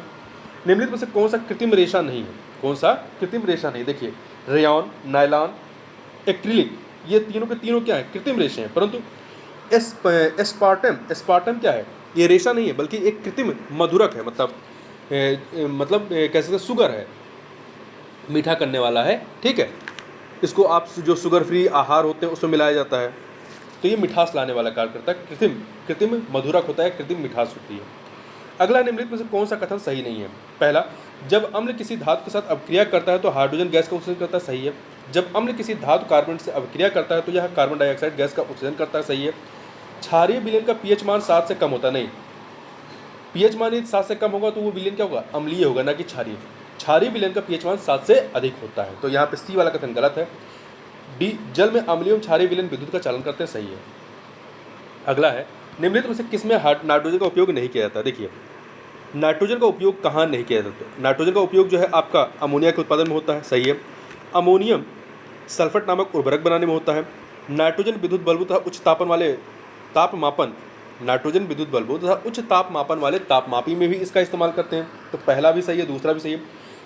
निम्नलिखित में से कौन सा कृत्रिम रेशा नहीं है, कौन सा कृत्रिम रेशा नहीं, देखिए रेयॉन, नायलॉन, एक्रिलिक, ये तीनों के तीनों क्या है, कृत्रिम रेशे हैं। परंतु एस्पार्टम क्या है, ये रेशा नहीं है बल्कि एक कृत्रिम मधुरक है, मतलब कह सकते शुगर है, मीठा करने वाला है। ठीक है, इसको आप जो शुगर फ्री आहार होते हैं उसमें मिलाया जाता है, तो ये मिठास लाने वाला कार्य करता है, कृत्रिम मधुरक होता है, कृत्रिम मिठास होती है। अगला, निम्नलिखित में से कौन सा कथन सही नहीं है। पहला, जब अम्ल किसी धातु के साथ अभिक्रिया करता है तो हाइड्रोजन गैस का उत्सर्जन करता है, सही है। जब अम्ल किसी धातु कार्बन से अभिक्रिया करता है तो यह कार्बन डाइऑक्साइड गैस का उत्सर्जन करता है, सही है। क्षारीय विलयन का पीएच मान 7 से कम होता नहीं, पीएच मान यदि 7 से कम होगा तो वो विलयन क्या होगा, अम्लीय होगा, ना कि क्षारीय। क्षारीय विलयन का पीएच मान 7 से अधिक होता है, तो यहाँ पे सी वाला कथन गलत है। डी, जल में अम्लीय एवं क्षारीय विलयन विद्युत का चालन करते हैं, सही है। अगला है, निम्नलिखित में से किसमें नाइट्रोजन का उपयोग नहीं किया जाता। देखिए नाइट्रोजन का उपयोग कहाँ नहीं किया जाता, नाइट्रोजन का उपयोग जो है आपका अमोनिया के उत्पादन में होता है, सही है। अमोनियम सल्फेट नामक उर्वरक बनाने में होता है। नाइट्रोजन विद्युत बल्बों तथा उच्च तापमापन वाले तापमापी में भी इसका इस्तेमाल करते हैं, तो पहला भी सही है, दूसरा भी सही है।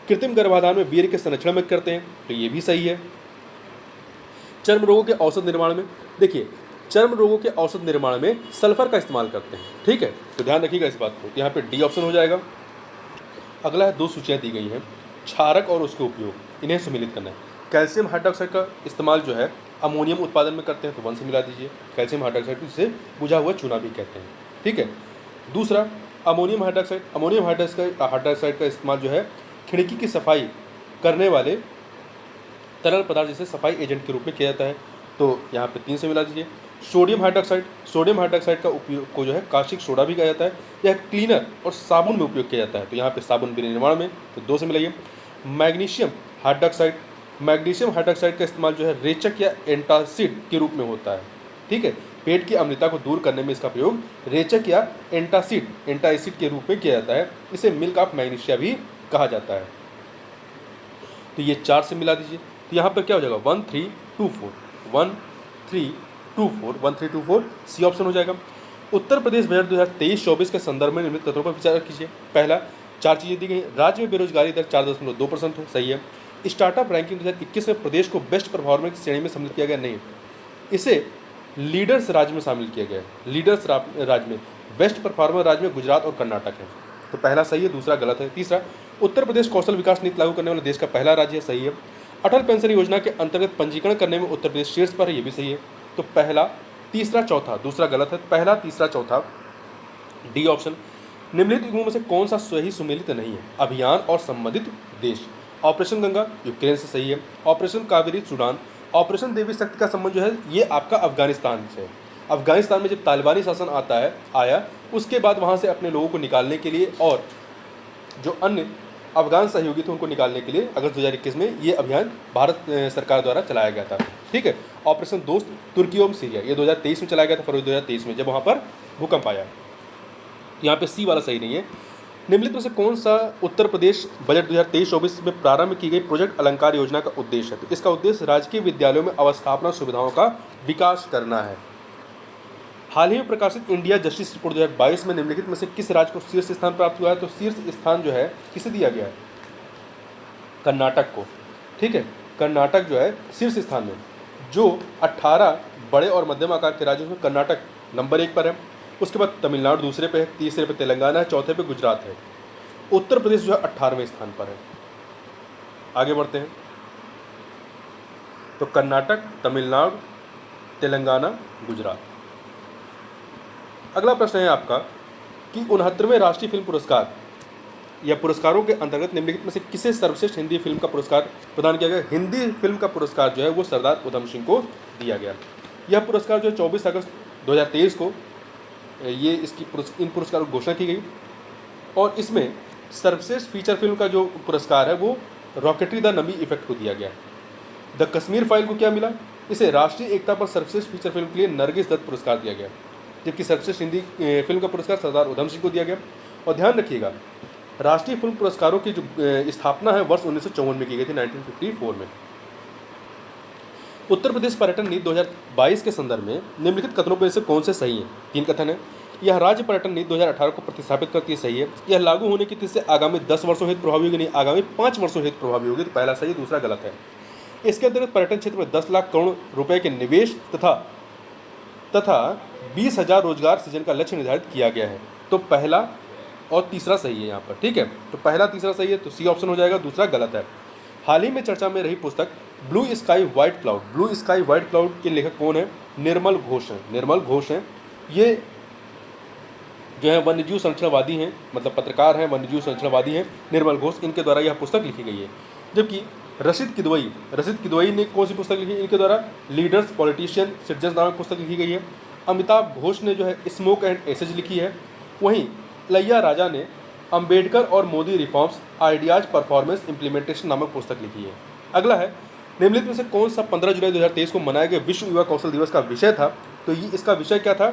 कृत्रिम गर्भाधान में वीर्य के संरक्षण में करते हैं, तो ये भी सही है। चर्म रोगों के औषध निर्माण में, देखिए चर्म रोगों के औषध निर्माण में सल्फर का इस्तेमाल करते हैं, ठीक है, तो ध्यान रखिएगा इस बात को, यहाँ पे डी ऑप्शन हो जाएगा। अगला है, दो सूचियाँ दी गई हैं, क्षारक और उसके उपयोग, इन्हें सम्मिलित करना है। कैल्शियम हाइड्रोक्साइड का इस्तेमाल जो है अमोनियम उत्पादन में करते हैं, तो 1 से मिला दीजिए। कैल्शियम हाइड्रोक्साइड जिसे बुझा हुआ चूना भी कहते हैं, ठीक है। दूसरा, अमोनियम हाइड्रोक्साइड का इस्तेमाल जो है खिड़की की सफाई करने वाले तरल पदार्थ जैसे सफाई एजेंट के रूप में किया जाता है, तो यहाँ पे 3 से मिला दीजिए। सोडियम हाइड्रोक्साइड का उपयोग को जो है कास्टिक सोडा भी कहा जाता है, यह क्लीनर और साबुन में उपयोग किया जाता है, तो यहाँ पे साबुन विनिर्माण में, तो 2 से मिलाइए। मैग्नीशियम हाइड्रोक्साइड का इस्तेमाल जो है रेचक या एंटासिड के रूप में होता है, ठीक है। पेट की अम्लता को दूर करने में इसका प्रयोग रेचक या एंटासिड के रूप में किया जाता है, इसे मिल्क ऑफ मैग्नीशिया भी कहा जाता है, तो ये 4 से मिला दीजिए। तो यहाँ पर क्या हो जाएगा, 1 3 2 4 सी ऑप्शन हो जाएगा। उत्तर प्रदेश बजट 2023-24 के संदर्भ में निम्नलिखित कथनों पर विचार कीजिए। पहला, 4 चीज़ें दी गई, राज्य में बेरोजगारी दर 4.2% हो, सही है। स्टार्टअप रैंकिंग 2021 में प्रदेश को बेस्ट परफॉर्मर की श्रेणी में सम्मिलित किया गया, नहीं, इसे लीडर्स राज्य में शामिल किया गया है। लीडर्स राज्य में, बेस्ट परफॉर्मर राज्य में गुजरात और कर्नाटक है, तो पहला सही है, दूसरा गलत है। तीसरा, उत्तर प्रदेश कौशल विकास नीति लागू करने वाला देश का पहला राज्य है, सही है। अटल पेंशन योजना के अंतर्गत पंजीकरण करने में उत्तर प्रदेश शीर्ष पर है, ये भी सही है। तो पहला, तीसरा, चौथा, दूसरा गलत है, पहला, तीसरा, चौथा, डी ऑप्शन। निम्नलिखित युग्मों में से कौन सा सही सुमेलित नहीं है, अभियान और संबंधित देश। ऑपरेशन गंगा यूक्रेन से, सही है। Operation Kaveri Sudan. ऑपरेशन देवी शक्ति का संबंध जो है ये आपका अफगानिस्तान से है। अफगानिस्तान में जब तालिबानी शासन आया उसके बाद वहाँ से अपने लोगों को निकालने के लिए और जो अन्य अफगान सहयोगी थे उनको निकालने के लिए अगस्त 2021 में ये अभियान भारत सरकार द्वारा चलाया गया था, ठीक है। ऑपरेशन दोस्त तुर्की और सीरिया, ये 2023 में चलाया गया था, फरवरी 2023 में, जब वहाँ पर भूकंप आया। यहाँ पे सी वाला सही नहीं है। निम्नलिखित में से कौन सा उत्तर प्रदेश बजट 2023-24 में प्रारंभ की गई प्रोजेक्ट अलंकार योजना का उद्देश्य है, तो इसका उद्देश्य राजकीय विद्यालयों में अवस्थापना सुविधाओं का विकास करना है। हाल ही में प्रकाशित इंडिया जस्टिस रिपोर्ट 2022 में निम्नलिखित में से किस राज्य को शीर्ष स्थान प्राप्त हुआ है, तो शीर्ष स्थान जो है किसे दिया गया है, कर्नाटक को, ठीक है। कर्नाटक जो है शीर्ष स्थान में, जो 18 बड़े और मध्यम आकार के राज्यों में कर्नाटक नंबर 1 पर है, उसके बाद तमिलनाडु दूसरे पे है, तीसरे पे तेलंगाना है, चौथे पे गुजरात है। उत्तर प्रदेश जो है 18वें स्थान पर है। आगे बढ़ते हैं, तो कर्नाटक, तमिलनाडु, तेलंगाना, गुजरात। अगला प्रश्न है आपका कि 69वें राष्ट्रीय फिल्म पुरस्कार या पुरस्कारों के अंतर्गत निम्नलिखित में से किसे सर्वश्रेष्ठ हिंदी फिल्म का पुरस्कार प्रदान किया गया। हिंदी फिल्म का पुरस्कार जो है वो सरदार उधम सिंह को दिया गया। यह पुरस्कार जो 24 अगस्त 2023 को इन पुरस्कारों की घोषणा की गई और इसमें सर्वश्रेष्ठ फीचर फिल्म का जो पुरस्कार है वो रॉकेटरी द नमी इफेक्ट को दिया गया। द कश्मीर फाइल को क्या मिला? इसे राष्ट्रीय एकता पर सर्वश्रेष्ठ फीचर फिल्म के लिए नरगिस दत्त पुरस्कार दिया गया, जबकि सर्वश्रेष्ठ हिंदी फिल्म का पुरस्कार सरदार उधम सिंह को दिया गया। और ध्यान रखिएगा, राष्ट्रीय फिल्म पुरस्कारों की जो स्थापना है वर्ष 1954 में की गई थी, 1954 में। उत्तर प्रदेश पर्यटन नीति 2022 के संदर्भ में निम्नलिखित कथनों में से कौन से सही हैं? 3 कथन है। यह राज्य पर्यटन नीति 2018 को प्रतिस्थापित करती है, सही है। यह लागू होने की तिथि से आगामी 10 वर्षों हेतु प्रभावी होगी, नहीं, आगामी 5 वर्षों हेतु प्रभावी होगी। तो पहला सही, दूसरा गलत है। इसके अंतर्गत पर्यटन क्षेत्र में 10 लाख करोड़ रुपए के निवेश तथा 20,000 रोजगार सृजन का लक्ष्य निर्धारित किया गया है। तो पहला और तीसरा सही है यहाँ पर, ठीक है। तो पहला तीसरा सही है, तो सी ऑप्शन हो जाएगा, दूसरा गलत है। हाल ही में चर्चा में रही पुस्तक ब्लू स्काई व्हाइट क्लाउड के लेखक कौन है? निर्मल घोष हैं। ये जो है वन्यजीव संरक्षणवादी हैं, मतलब पत्रकार हैं, वन्यजीव संरक्षणवादी हैं निर्मल घोष। इनके द्वारा यह पुस्तक लिखी गई है। जबकि रशीद किदवई ने कौन सी पुस्तक लिखी? इनके द्वारा लीडर्स पॉलिटिशियन सिटीजन्स नामक पुस्तक लिखी गई है। अमिताभ घोष ने जो है स्मोक एंड एसेज लिखी है। वहीं इलैया राजा ने अंबेडकर और Modi reforms ideas performance implementation नामक पुस्तक लिखी है। अगला है, निम्नलिखित में से कौन सा 15 जुलाई 2023 को मनाए गए विश्व युवा कौशल दिवस का विषय था? तो ये इसका विषय क्या था?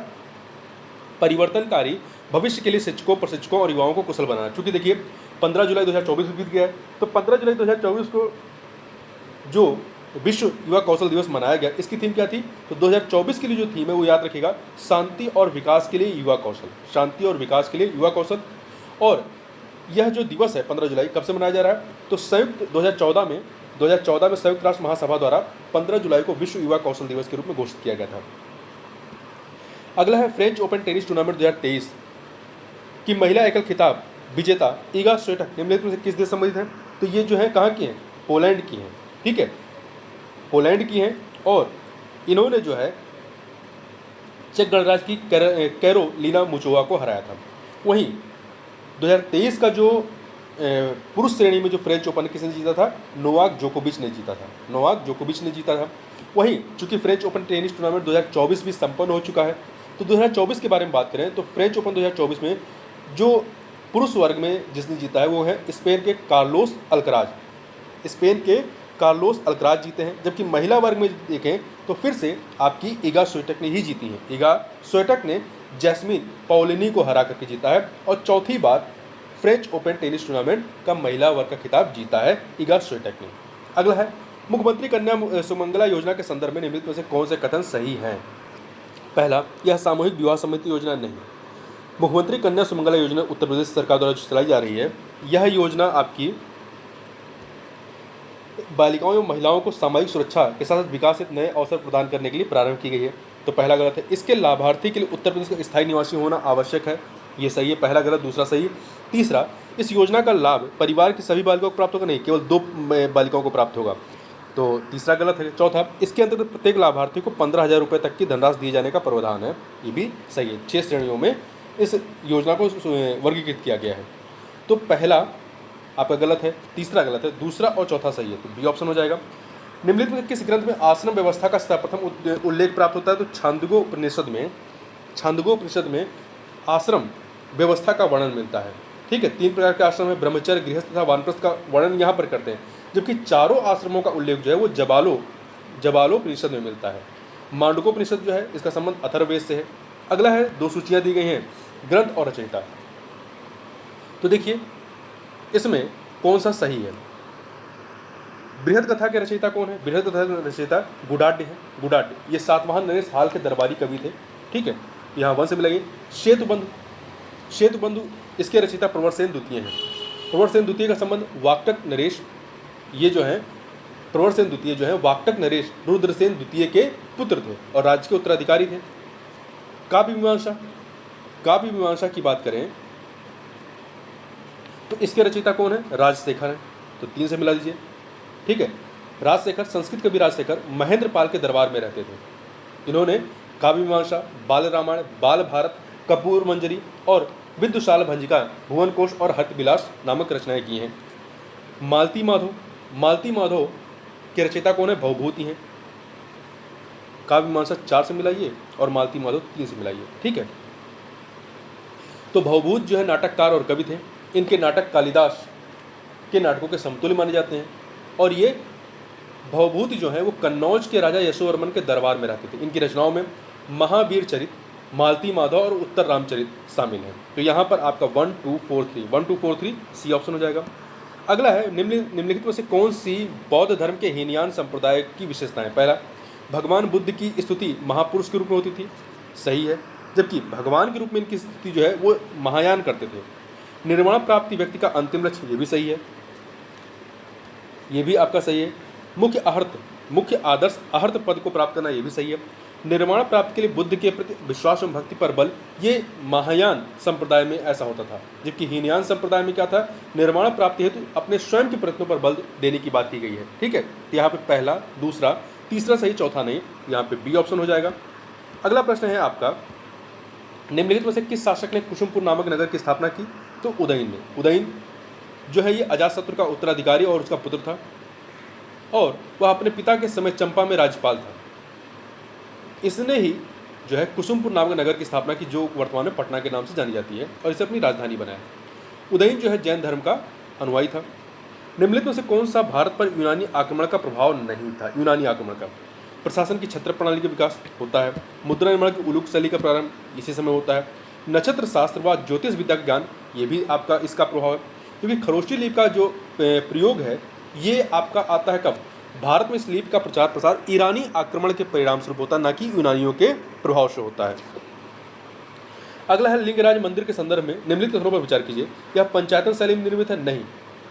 परिवर्तनकारी भविष्य के लिए शिक्षकों, प्रशिक्षकों और युवाओं को कुशल बनाना। चूंकि देखिए 15 जुलाई 2024 बीत गया है, तो 15 जुलाई 2024 को जो विश्व युवा कौशल दिवस मनाया गया, इसकी थीम क्या थी? तो 2024 की जो थीम है वो याद रखिएगा, शांति और विकास के लिए युवा कौशल, शांति और विकास के लिए युवा कौशल। और यह जो दिवस है 15 जुलाई कब से मनाया जा रहा है? तो संयुक्त 2014 में संयुक्त राष्ट्र महासभा द्वारा 15 जुलाई को विश्व युवा कौशल दिवस के रूप में घोषित किया गया था। अगला है, फ्रेंच ओपन टेनिस टूर्नामेंट 2023 की महिला एकल खिताब विजेता इगा स्विएटेक निम्नलिखित में से किस देश संबंधित है? तो ये जो है कहाँ की हैं? पोलैंड की हैं, ठीक है, पोलैंड की हैं। और इन्होंने जो है चेक गणराज्य की कैरोलिना मुचोवा को हराया था। वहीं 2023 का जो पुरुष श्रेणी में जो फ्रेंच ओपन किसने जीता था? नोवाक जोकोविच ने जीता था। वहीं चूंकि फ्रेंच ओपन टेनिस टूर्नामेंट 2024 भी संपन्न हो चुका है, तो 2024 के बारे में बात करें तो फ्रेंच ओपन 2024 में जो पुरुष वर्ग में जिसने जीता है वो है स्पेन के कार्लोस अल्कराज जीते हैं। जबकि महिला वर्ग में देखें तो फिर से आपकी इगा स्विएटेक ने ही जीती हैं। इगा स्विएटेक ने जैस्मिन पॉलिनी को हरा करके जीता है और चौथी बार फ्रेंच ओपन टेनिस टूर्नामेंट का महिला वर्ग का खिताब जीता है इगा स्विएटेक ने। अगला है, मुख्यमंत्री कन्या सुमंगला योजना के संदर्भ में निम्नलिखित में से कौन से कथन सही हैं? पहला, यह सामूहिक विवाह समिति योजना नहीं। मुख्यमंत्री कन्या सुमंगला योजना उत्तर प्रदेश सरकार द्वारा जो चलाई जा रही है, यह योजना आपकी बालिकाओं एवं महिलाओं को सामाजिक सुरक्षा के साथ विकास हेतु नए अवसर प्रदान करने के लिए प्रारंभ की गई है। तो पहला गलत है। इसके लाभार्थी के लिए उत्तर प्रदेश का स्थायी निवासी होना आवश्यक है, ये सही है, पहला गलत, दूसरा सही। तीसरा, इस योजना का लाभ परिवार की सभी बालिकाओं को प्राप्त होगा, नहीं, केवल 2 बालिकाओं को प्राप्त होगा, तो तीसरा गलत है। चौथा, इसके अंतर्गत प्रत्येक लाभार्थी को 15,000 रुपये तक की धनराशि दिए जाने का प्रावधान है, ये भी सही है। 6 श्रेणियों में इस योजना को वर्गीकृत किया गया है। तो पहला आपका गलत है, तीसरा गलत है, दूसरा और चौथा सही है, तो बी ऑप्शन हो जाएगा। निम्नलिखित में किस ग्रंथ में आश्रम व्यवस्था का सर्वप्रथम उल्लेख प्राप्त होता है? तो छांदोग्य उपनिषद में आश्रम व्यवस्था का वर्णन मिलता है, ठीक है। 3 प्रकार के आश्रम है, ब्रह्मचर्य, गृहस्थ तथा वानप्रस्थ का वर्णन यहाँ पर करते हैं। जबकि चारों आश्रमों का उल्लेख जो है वो जबालोपनिषद में मिलता है। मांडुकोपनिषद जो है इसका संबंध अथर्ववेद से है। अगला है, 2 सूचियाँ दी गई हैं, ग्रंथ और रचयिता। तो देखिए इसमें कौन सा सही है? बृहद कथा के रचयिता कौन है? बृहद कथा के रचयिता गुडाढ्य है। गुडाढ्य ये सातवाहन नरेश हाल के दरबारी कवि थे, ठीक है, यहाँ 1 से मिलेंगे। श्वेतबंधु इसके रचयिता प्रवरसेन द्वितीय हैं। प्रवरसेन द्वितीय का संबंध वाक्टक नरेश, ये जो है प्रवरसेन द्वितीय जो है वाक्टक नरेश रुद्रसेन द्वितीय के पुत्र थे और राज्य के उत्तराधिकारी थे। काव्य मीमांसा की बात करें तो इसके रचयिता कौन है? राजशेखर है, तो 3 से मिला दीजिए, ठीक है। राजशेखर, संस्कृत कवि राजशेखर महेंद्र पाल के दरबार में रहते थे। इन्होंने काव्य मीमांसा, बाल रामायण, बाल भारत, कपूर मंजरी और विद्युशाल भंजिका, भुवन कोश और हर्षविलास नामक रचनाएं की हैं। मालती माधव के रचयिता कौन है? भवभूति हैं। काव्य मीमांसा 4 से मिलाइए और मालती माधव 3 से मिलाइए। ठीक है, तो भवभूत जो है नाटककार और कवि थे। इनके नाटक कालिदास के नाटकों के समतुल्य माने जाते हैं। और ये भवभूति जो है वो कन्नौज के राजा यशोवर्मन के दरबार में रहते थे। इनकी रचनाओं में महावीर चरित, मालती माधव और उत्तर रामचरित शामिल हैं। तो यहाँ पर आपका 1 2 4 3 1 2 4 3 सी ऑप्शन हो जाएगा। अगला है निम्नलिखित में से कौन सी बौद्ध धर्म के हीनयान संप्रदाय की विशेषताएं। पहला, भगवान बुद्ध की स्तुति महापुरुष के रूप में होती थी, सही है, जबकि भगवान के रूप में इनकी स्तुति जो है वो महायान करते थे। निर्वाण प्राप्ति व्यक्ति का अंतिम लक्ष्य, ये भी सही है, ये भी आपका सही है। मुख्य आदर्श अहर्त पद को प्राप्त करना, ये भी सही है। निर्वाण प्राप्ति के लिए बुद्ध के प्रति विश्वास एवं भक्ति पर बल, ये महायान संप्रदाय में ऐसा होता था, जबकि हीनयान संप्रदाय में क्या था, निर्वाण प्राप्ति हेतु अपने स्वयं के प्रयत्नों पर बल देने की बात की गई है। ठीक है, तो यहाँ पे पहला, दूसरा, तीसरा सही, चौथा नहीं, यहाँ पे बी ऑप्शन हो जाएगा। अगला प्रश्न है आपका, निम्नलिखित में से किस शासक ने कुसुमपुर नामक नगर की स्थापना की। तो उदयन ने। उदयन जो है ये अजातशत्रु का उत्तराधिकारी और उसका पुत्र था, और वह अपने पिता के समय चंपा में राज्यपाल था। इसने ही जो है कुसुमपुर नामक नगर की स्थापना की, जो वर्तमान में पटना के नाम से जानी जाती है, और इसे अपनी राजधानी बनाया। उदयन जो है जैन धर्म का अनुयायी था। निम्नलिखित में से कौन सा भारत पर यूनानी आक्रमण का प्रभाव नहीं था। यूनानी आक्रमण का, प्रशासन की छत्र प्रणाली का विकास होता है, मुद्रा निर्माण की उलूक शैली का प्रारंभ इसी समय होता है, नक्षत्र शास्त्र व ज्योतिष विद्या का ज्ञान, ये भी आपका इसका प्रभाव है, क्योंकि खरोष्ठी लिपि का जो प्रयोग है ये आपका आता है कब, भारत में इस लिपि का प्रचार प्रसार ईरानी आक्रमण के परिणाम स्वरूप होता है, न कि यूनानियों के प्रभाव से होता है। अगला है लिंगराज मंदिर के संदर्भ में निम्नलिखित कथनों पर विचार कीजिए। यह पंचायतन शैली में निर्मित है, नहीं,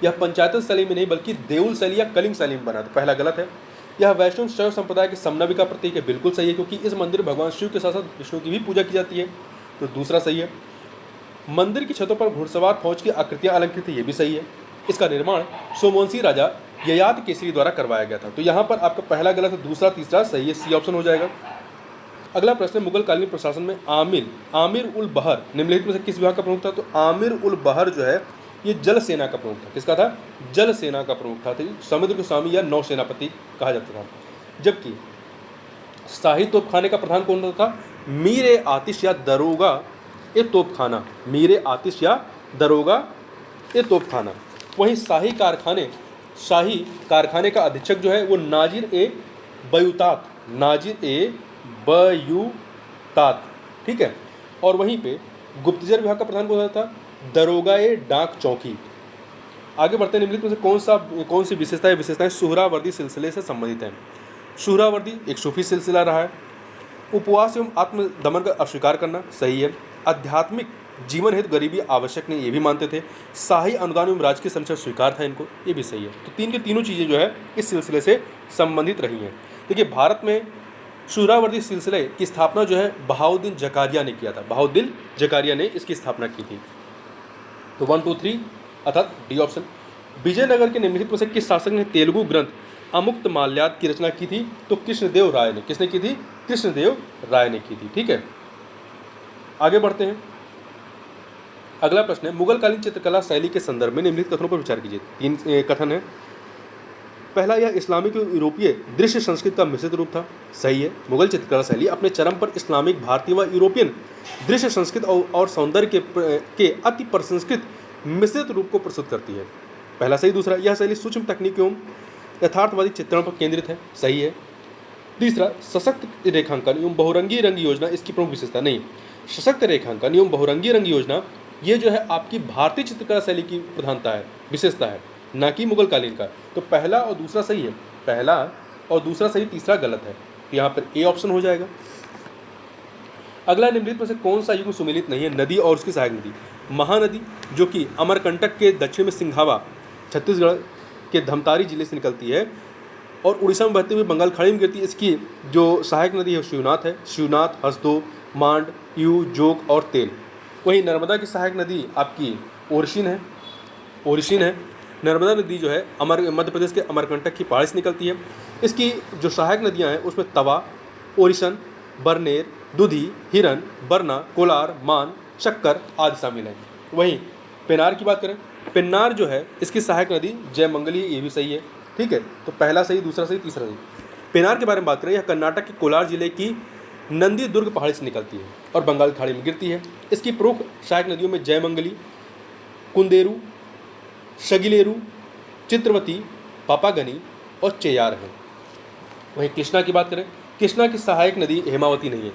यह पंचायतन शैली में नहीं बल्कि देउल शैली या कलिंग शैली में बना। तो पहला गलत है। यह वैष्णव शैव संप्रदाय के समनवी का प्रतीक है, बिल्कुल सही है, क्योंकि इस मंदिर में भगवान शिव के साथ साथ विष्णु की भी पूजा की जाती है। तो दूसरा सही है। मंदिर की छतों पर घुड़सवार फौज की आकृतियां अलंकृत है, ये भी सही है। इसका निर्माण सोमवंशी राजा ययाति केसरी द्वारा करवाया गया था। तो यहाँ पर आपका पहला गलत है, दूसरा तीसरा सही है, सी ऑप्शन हो जाएगा। अगला प्रश्न, मुगल कालीन प्रशासन में आमिर उल बहर निम्नलिखित में से किस विभाग का प्रमुख था। तो आमिर उल बहर जो है ये जल सेना का प्रमुख था। किसका था, जल सेना का प्रमुख था। समुद्र के स्वामी या नौसेनापति कहा जाता था। जबकि शाही तोपखाने का प्रधान कौन होता था, मीर आतिश या दरोगा ए तोपखाना, मीर आतिश या दरोगा ए तोपखाना। वहीं शाही कारखाने का अधीक्षक जो है वो नाजिर ए बयूतात। ठीक है, और वहीं पे गुप्तचर विभाग का प्रधान कौन होता था, दरोगा ए डाक चौकी। आगे बढ़ते हैं, निम्नलिखित में से कौन सी विशेषताएं सुहरावर्दी सिलसिले से संबंधित हैं। सुहरावर्दी एक सूफी सिलसिला रहा है। उपवास एवं आत्मदमन का अस्वीकार करना, सही है। आध्यात्मिक जीवन हेतु गरीबी आवश्यक नहीं, ये भी मानते थे। शाही अनुदान एवं राजकीय संरक्षण स्वीकार था इनको, ये भी सही है। तो तीन की तीनों चीज़ें जो है इस सिलसिले से संबंधित रही हैं। देखिए, भारत में सुहरावर्दी सिलसिले की स्थापना जो है बहाउद्दीन जकारिया ने किया था। बहाउद्दीन जकारिया ने इसकी स्थापना की थी। तो 1 2 3 अर्थात डी ऑप्शन। विजयनगर के निम्नलिखित में से किस शासक ने तेलुगु ग्रंथ अमुक्त माल्याद की रचना की थी। तो कृष्णदेव राय ने। किसने की थी, कृष्णदेव राय ने की थी। ठीक है, आगे बढ़ते हैं। अगला प्रश्न है, मुगल कालीन चित्रकला शैली के संदर्भ में निम्नलिखित कथनों पर विचार कीजिए। 3 कथन है। पहला, यह इस्लामिक और यूरोपीय दृश्य संस्कृति का मिश्रित रूप था, सही है। मुगल चित्रकला शैली अपने चरम पर इस्लामिक, भारतीय व यूरोपियन दृश्य संस्कृति और सौंदर्य के अति प्रसंस्कृत मिश्रित रूप को प्रस्तुत करती है, पहला सही। दूसरा, यह शैली सूक्ष्म तकनीकों यथार्थवादी चित्रण पर केंद्रित है, सही है। तीसरा, सशक्त रेखांकन एवं बहुरंगी रंग योजना इसकी प्रमुख विशेषता, नहीं। सशक्त रेखांकन एवं बहुरंगी रंग योजना ये जो है आपकी भारतीय चित्रकला शैली की प्रधानता है, विशेषता है, ना कि मुगल कालीन का। तो पहला और दूसरा सही है, पहला और दूसरा सही, तीसरा गलत है। तो यहाँ पर ए ऑप्शन हो जाएगा। अगला, निम्नलिखित में से कौन सा युग सुमेलित नहीं है, नदी और उसकी सहायक नदी। महानदी जो कि अमरकंटक के दक्षिण में सिंघावा, छत्तीसगढ़ के धमतारी जिले से निकलती है और उड़ीसा में बहते हुए बंगाल खाड़ी में गिरती है। इसकी जो सहायक नदी है शिवनाथ है। शिवनाथ, हसदो, मांड, यू, जोग और तेल। वहीं नर्मदा की सहायक नदी आपकी ओरछिन है। नर्मदा नदी जो है मध्य प्रदेश के अमरकंटक की पहाड़ी से निकलती है। इसकी जो सहायक नदियां हैं उसमें तवा, ओरिशन, बरनेर, दुधी, हिरन, बरना, कोलार, मान, शक्कर आदि शामिल हैं। वहीं पेनार की बात करें, पेन्नार जो है इसकी सहायक नदी जयमंगली, ये भी सही है। ठीक है, तो पहला सही, दूसरा सही, तीसरा सही। पेनार के बारे में बात करें, यह कर्नाटक के कोलार जिले की नंदी दुर्ग पहाड़ी से निकलती है और बंगाल की खाड़ी में गिरती है। इसकी प्रमुख सहायक नदियों में जयमंगली, कुंदेरू, शगिलेरू, चित्रवती, पापागनी और चेयार है। वहीं कृष्णा की बात करें, कृष्णा की सहायक नदी हेमावती नहीं है।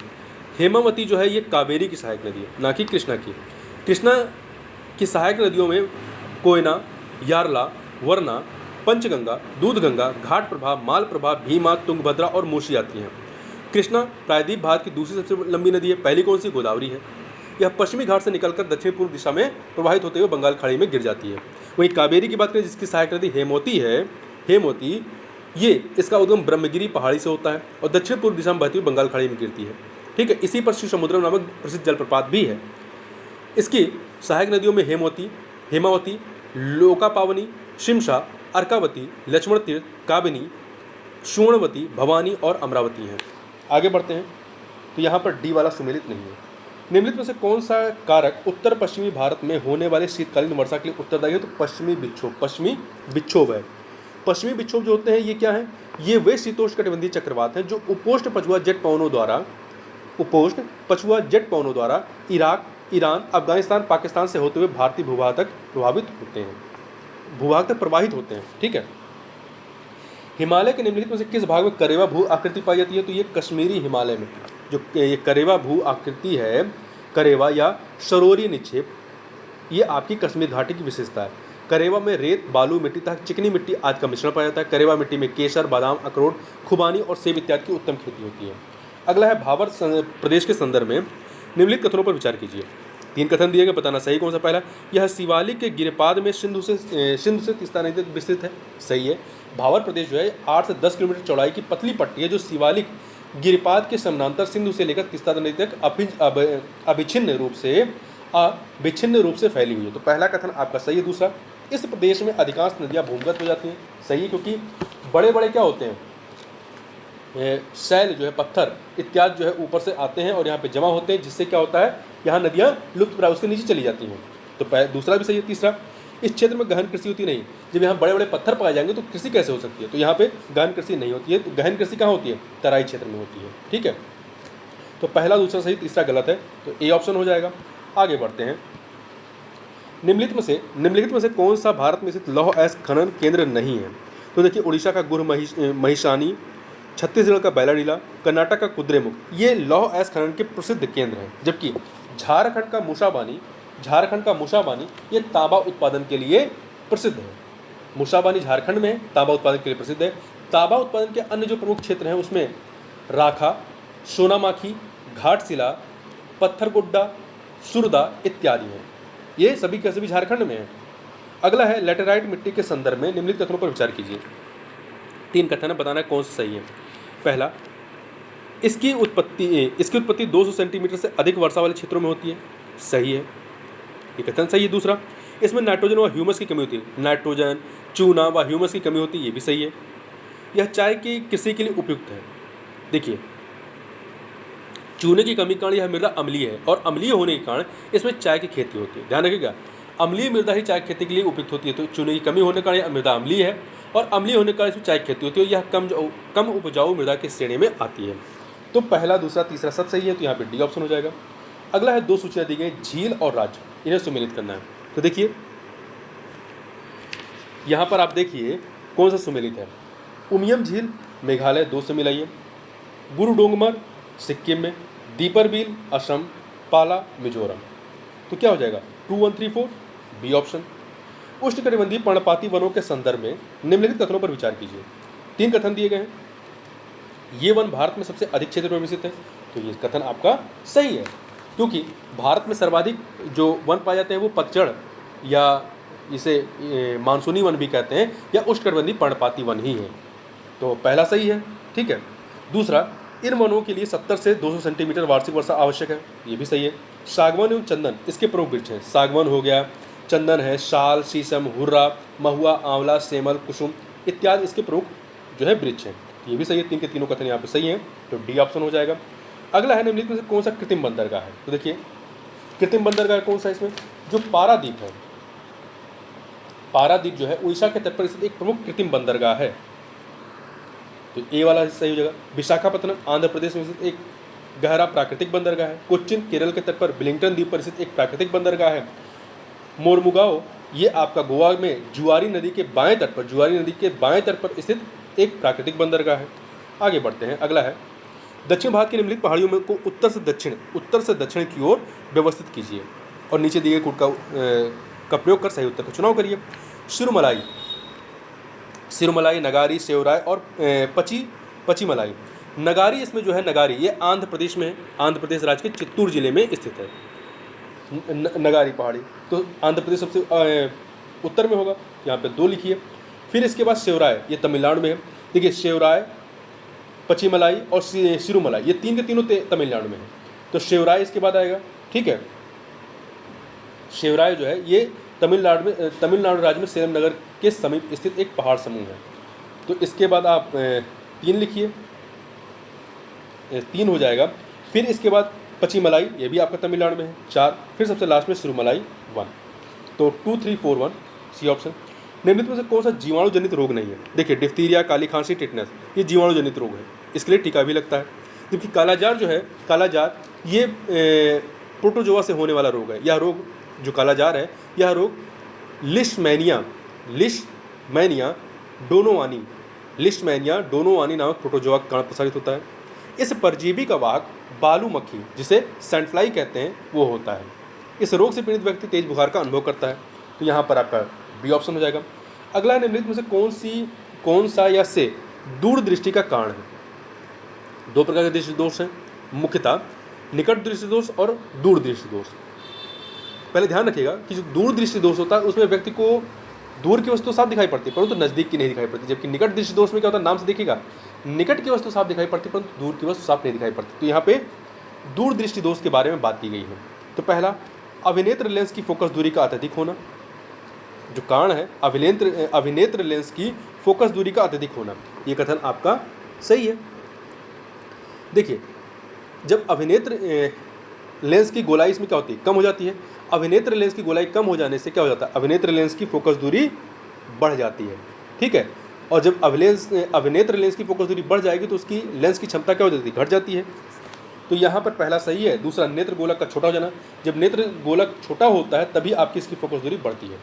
हेमावती जो है ये कावेरी की सहायक नदी है, ना कि कृष्णा की। कृष्णा की सहायक नदियों में कोयना, यारला, वरना, पंचगंगा, दूधगंगा, घाट प्रभा, माल प्रभा, भीमा, तुंगभद्रा और मूसी आती हैं। कृष्णा प्रायद्वीप भारत की दूसरी सबसे लंबी नदी है। पहली कौन सी? गोदावरी है। यह पश्चिमी घाट से निकलकर दक्षिण पूर्व दिशा में प्रवाहित होते हुए बंगाल खाड़ी में गिर जाती है। वहीं कावेरी की बात करें, जिसकी सहायक नदी हेमवती है, हेमवती ये इसका उद्गम ब्रह्मगिरी पहाड़ी से होता है और दक्षिण पूर्व दिशा में बहती हुई बंगाल खाड़ी में गिरती है। ठीक है, इसी पर शिव समुद्रम नामक प्रसिद्ध जलप्रपात भी है। इसकी सहायक नदियों में हेमावती, लोकापावनी, शिमशा, अर्कावती, लक्ष्मण तीर्थ, काबिनी, सुवर्णवती, भवानी और अमरावती हैं। आगे बढ़ते हैं तो यहाँ पर डी वाला सुमेलित नहीं है। निम्नलिखित में से कौन सा कारक उत्तर पश्चिमी भारत में होने वाले शीतकालीन वर्षा के लिए उत्तरदायी है? तो पश्चिमी विक्षोभ है। पश्चिमी विक्षोभ जो होते हैं ये क्या है? ये वे शीतोष्णकटिबंधीय चक्रवात हैं जो उपोष्ण पछुआ जेट पवनों द्वारा इराक, ईरान, अफगानिस्तान, पाकिस्तान से होते हुए भारतीय भूभाग तक प्रवाहित होते हैं। ठीक है, हिमालय के निम्नलिखित में से किस भाग में करेवा भू आकृति पाई जाती है? तो ये कश्मीरी हिमालय में जो ये करेवा भू आकृति है, करेवा या सरोवरीय निक्षेप, ये आपकी कश्मीर घाटी की विशेषता है। करेवा में रेत, बालू मिट्टी तथा चिकनी मिट्टी आदि का मिश्रण पाया जाता है। करेवा मिट्टी में केसर, बादाम, अखरोट, खुबानी और सेब इत्यादि की उत्तम खेती होती है। अगला है भावर प्रदेश के संदर्भ में निम्नलिखित कथनों पर विचार कीजिए। 3 कथन दिए गए, बताना सही कौन सा। पहला, यह शिवालिक के गिरिपाद में सिंधु से तीस्ता नदी तक विस्तृत है। सही है। भावर प्रदेश जो है 8 से 10 किलोमीटर चौड़ाई की पतली पट्टी है जो शिवालिक गिरिपाद के समानांतर सिंधु से लेकर तीस्ता नदी तक अविच्छिन्न रूप से फैली हुई है। तो पहला कथन आपका सही है। दूसरा, इस प्रदेश में अधिकांश नदियां भूमिगत हो जाती हैं। सही है, क्योंकि बड़े बड़े क्या होते हैं, शैल जो है, पत्थर इत्यादि जो है ऊपर से आते हैं और यहाँ पे जमा होते हैं, जिससे क्या होता है, यहाँ नदियाँ लुप्त प्राय उसके नीचे चली जाती हैं। तो दूसरा भी सही है। तीसरा, इस क्षेत्र में गहन कृषि होती नहीं। जब यहाँ बड़े बड़े पत्थर पाए जाएंगे तो कृषि कैसे हो सकती है? तो यहाँ पे गहन कृषि नहीं होती है। तो गहन कृषि कहाँ होती है? तराई क्षेत्र में होती है। ठीक है, तो पहला दूसरा सही, तीसरा गलत है, तो ए ऑप्शन हो जाएगा। आगे बढ़ते हैं। निम्नलिखित में से कौन सा भारत में स्थित लौह अयस्क खनन केंद्र नहीं है? तो देखिए, उड़ीसा का गुर महिषानी, छत्तीसगढ़ का बैलाडीला, कर्नाटक का कुद्रेमुख, ये लौह अयस्क खनन के प्रसिद्ध केंद्र हैं। जबकि झारखंड का मूसाबानी ये तांबा उत्पादन के लिए प्रसिद्ध है। मूसाबानी झारखंड में तांबा उत्पादन के लिए प्रसिद्ध है। तांबा उत्पादन के अन्य जो प्रमुख क्षेत्र हैं उसमें राखा, सोनामाखी, घाटशिला, पत्थरगुड्डा, सुरदा इत्यादि हैं। ये सभी के सभी झारखंड में है। अगला है, लेटेराइट मिट्टी के संदर्भ में निम्नलिखित कथनों पर विचार कीजिए। 3 कथन है, बताना है कौन सा सही है। पहला, इसकी उत्पत्ति 200 सेंटीमीटर से अधिक वर्षा वाले क्षेत्रों में होती है। सही है, ये कथन सही है। दूसरा, इसमें नाइट्रोजन व ह्यूमस की कमी होती है। नाइट्रोजन, चूना व ह्यूमस की कमी होती है, ये भी सही है। यह चाय की कृषि के लिए उपयुक्त है। देखिए, चूने की कमी के कारण यह मृदा अम्लीय है और अम्लीय होने के कारण इसमें चाय की खेती होती है। ध्यान रखिएगा, अम्लीय मृदा ही चाय की खेती के लिए उपयुक्त होती है। तो चूने की कमी होने के कारण मृदा अम्लीय है और अम्लीय होने के कारण इसमें चाय की खेती होती है। यह कम उपजाऊ मृदा की श्रेणी में आती है। तो पहला, दूसरा, तीसरा सब सही है, तो यहाँ पे डी ऑप्शन हो जाएगा। अगला है, 2 सूचियाँ दी गई, झील और राज्य, इन्हें सुमेलित करना है। तो देखिए, यहाँ पर आप देखिए कौन सा सुमेलित है। उमियम झील मेघालय 2 से मिलाइए, गुरुडोंगमर सिक्किम में, दीपरबील असम, पाला मिजोरम। तो क्या हो जाएगा? 2, 1, 3, 4 बी ऑप्शन। उष्णकटिबंधीय पर्णपाती वनों के संदर्भ में निम्नलिखित कथनों पर विचार कीजिए। 3 कथन दिए गए हैं। ये वन भारत में सबसे अधिक क्षेत्र पर विस्तृत है। तो ये कथन आपका सही है, क्योंकि भारत में सर्वाधिक जो वन पाए जाते हैं वो पतझड़ या इसे मानसूनी वन भी कहते हैं या उष्णकटिबंधीय पर्णपाती वन ही है। तो पहला सही है। ठीक है। दूसरा, इन वनों के लिए 70 से 200 सेंटीमीटर वार्षिक वर्षा आवश्यक है, ये भी सही है। सागवान एवं चंदन इसके प्रमुख वृक्ष हैं। सागवान हो गया, चंदन है, शाल, शीशम, हुर्रा, महुआ, आंवला, सेमल, कुसुम इत्यादि इसके प्रमुख जो है वृक्ष हैं। ये भी सही है। 3 के तीनों कथन यहाँ पे सही हैं, तो डी ऑप्शन हो जाएगा। अगला है, निम्नलिखित में से कौन सा कृत्रिम बंदरगाह है? तो देखिए, कृत्रिम बंदरगाह कौन सा है इसमें? जो पारादीप है, पारादीप जो है उड़ीसा के तट पर स्थित एक प्रमुख कृत्रिम बंदरगाह है। तो ए वाला सही हो जाएगा। विशाखापत्तनम आंध्र प्रदेश में स्थित एक गहरा प्राकृतिक बंदरगाह है। कोच्चिन केरल के तट पर विलिंगटन द्वीप पर स्थित एक प्राकृतिक बंदरगाह है। मोरमुगाओ ये आपका गोवा में जुआरी नदी के बाएं तट पर स्थित एक प्राकृतिक बंदरगाह है। आगे बढ़ते हैं, अगला है दक्षिण भारत की निम्नलिखित पहाड़ियों में को उत्तर से दक्षिण की ओर व्यवस्थित कीजिए और नीचे दिए गए कूट का प्रयोग कर सही उत्तर का चुनाव करिए। सिरुमलाई, नगारी, सेवराय और पचीमलाई। नगारी इसमें जो है नगारी ये आंध्र प्रदेश में है, आंध्र प्रदेश राज्य के चित्तूर जिले में स्थित है नगारी पहाड़ी। तो आंध्र प्रदेश सबसे उत्तर में होगा, यहाँ पे 2 लिखिए। फिर इसके बाद सेवराय ये तमिलनाडु में है। देखिए सेवराय, पचीमलाई और सिरुमलाई ये 3 के तीनों तमिलनाडु में है, तो सेवराय इसके बाद आएगा। ठीक है, सेवराय जो है ये तमिलनाडु राज्य में सेलम नगर के समीप स्थित एक पहाड़ समूह है। तो इसके बाद आप 3 लिखिए, 3 हो जाएगा। फिर इसके बाद पचीमलाई ये भी आपका तमिलनाडु में है, 4। फिर सबसे लास्ट में सिरुमलाई 1। तो 2, 3, 4, 1 सी ऑप्शन। निम्नलिखित में से कौन सा जीवाणु जनित रोग नहीं है? देखिए डिप्थीरिया, काली खांसी, टिटनेस ये जीवाणु जनित रोग है, इसके लिए टीका भी लगता है। जबकि कालाजार जो है, कालाजार ये प्रोटोजोआ से होने वाला रोग है। यह रोग जो कालाजार है, यह रोग लिस्टमैनिया डोनोवानी नामक प्रोटोजोआ के कारण प्रसारित होता है। इस परजीवी का वाहक बालू मक्खी, जिसे सैंड फ्लाई कहते हैं, वो होता है। इस रोग से पीड़ित व्यक्ति तेज बुखार का अनुभव करता है। तो यहाँ पर आपका बी ऑप्शन हो जाएगा। अगला निम्नलिखित में से कौन सा या से दूरदृष्टि का कारण है? 2 प्रकार के दृष्टि दोष हैं, मुख्यतः निकट दृष्टि दोष और दूरदृष्टि दोष। पहले ध्यान रखिएगा कि जो दूरदृष्टि दोष होता है उसमें व्यक्ति को दूर की वस्तु साफ दिखाई पड़ती है परंतु नज़दीक की नहीं दिखाई पड़ती। जबकि निकट दृष्टि दोष में क्या होता है, नाम से देखिएगा, निकट की वस्तु साफ दिखाई पड़ती है परंतु दूर की वस्तु साफ नहीं दिखाई पड़ती। तो यहाँ पे दूरदृष्टि दोष के बारे में बात की गई है। तो पहला, अभिनेत्र लेंस की फोकस दूरी का अत्यधिक होना। जो कारण है अभिनेत्र लेंस की फोकस दूरी का अत्यधिक होना, ये कथन आपका सही है। देखिए जब अभिनेत्र लेंस की गोलाई इसमें क्या होती है, कम हो जाती है। अभिनेत्र लेंस की गोलाई कम हो जाने से क्या हो जाता है, अभिनेत्र लेंस की फोकस दूरी बढ़ जाती है। ठीक है, और जब अभिनेत्र लेंस की फोकस दूरी बढ़ जाएगी तो उसकी लेंस की क्षमता क्या हो जाती है, घट जाती है। तो यहाँ पर पहला सही है। दूसरा, नेत्र गोलक का छोटा हो जाना। जब नेत्र गोलक छोटा होता है तभी आपकी इसकी फोकस दूरी बढ़ती है,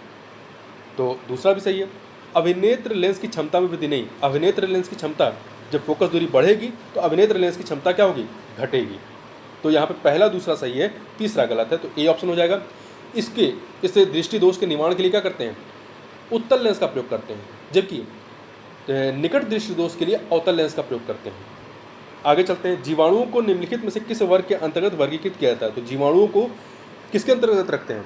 तो दूसरा भी सही है। अभिनेत्र लेंस की क्षमता में वृद्धि नहीं, अभिनेत्र लेंस की क्षमता जब फोकस दूरी बढ़ेगी तो अभिनेत्र लेंस की क्षमता क्या होगी, घटेगी। तो यहाँ पे पहला दूसरा सही है, तीसरा गलत है, तो ए ऑप्शन हो जाएगा। इससे दृष्टि दोष के निवारण के लिए क्या करते हैं, उत्तल लेंस का प्रयोग करते हैं, जबकि निकट दृष्टि दोष के लिए अवतल लेंस का प्रयोग करते हैं। आगे चलते हैं। जीवाणुओं को निम्नलिखित में से किस वर्ग के अंतर्गत वर्गीकृत किया जाता है? तो जीवाणुओं को किसके अंतर्गत रखते हैं,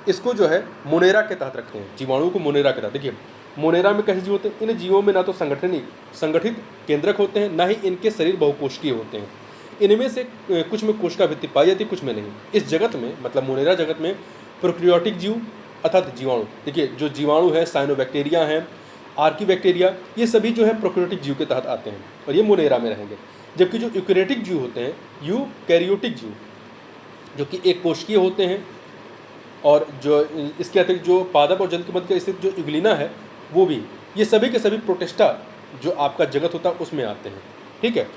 इसको जो है मोनेरा के तहत रखते हैं। जीवाणुओं को मोनेरा के तहत। देखिए मोनेरा में कैसे जीव होते हैं, इन जीवों में ना तो संगठित केंद्रक होते हैं, ना ही इनके शरीर बहुकोशिकीय होते हैं। इनमें से कुछ में कोशिका भित्ति पाई जाती है, कुछ में नहीं। इस जगत में मतलब मोनेरा जगत में प्रोक्रियोटिक जीव अर्थात जीवाणु, देखिए जो जीवाणु है, साइनोबैक्टीरिया हैं, आर्कीबैक्टीरिया, ये सभी जो है प्रोक्रियोटिक जीव के तहत आते हैं और ये मोनेरा में रहेंगे। जबकि जो यूकैरियोटिक जीव होते हैं, यूकैरियोटिक जीव जो कि एक कोशिकीय होते हैं, और जो इसके अतिरिक्त जो पादप और जंतु मध्य स्थित जो यूग्लिना है वो भी, ये सभी के सभी प्रोटिस्टा जो आपका जगत होता है उसमें आते हैं। ठीक है,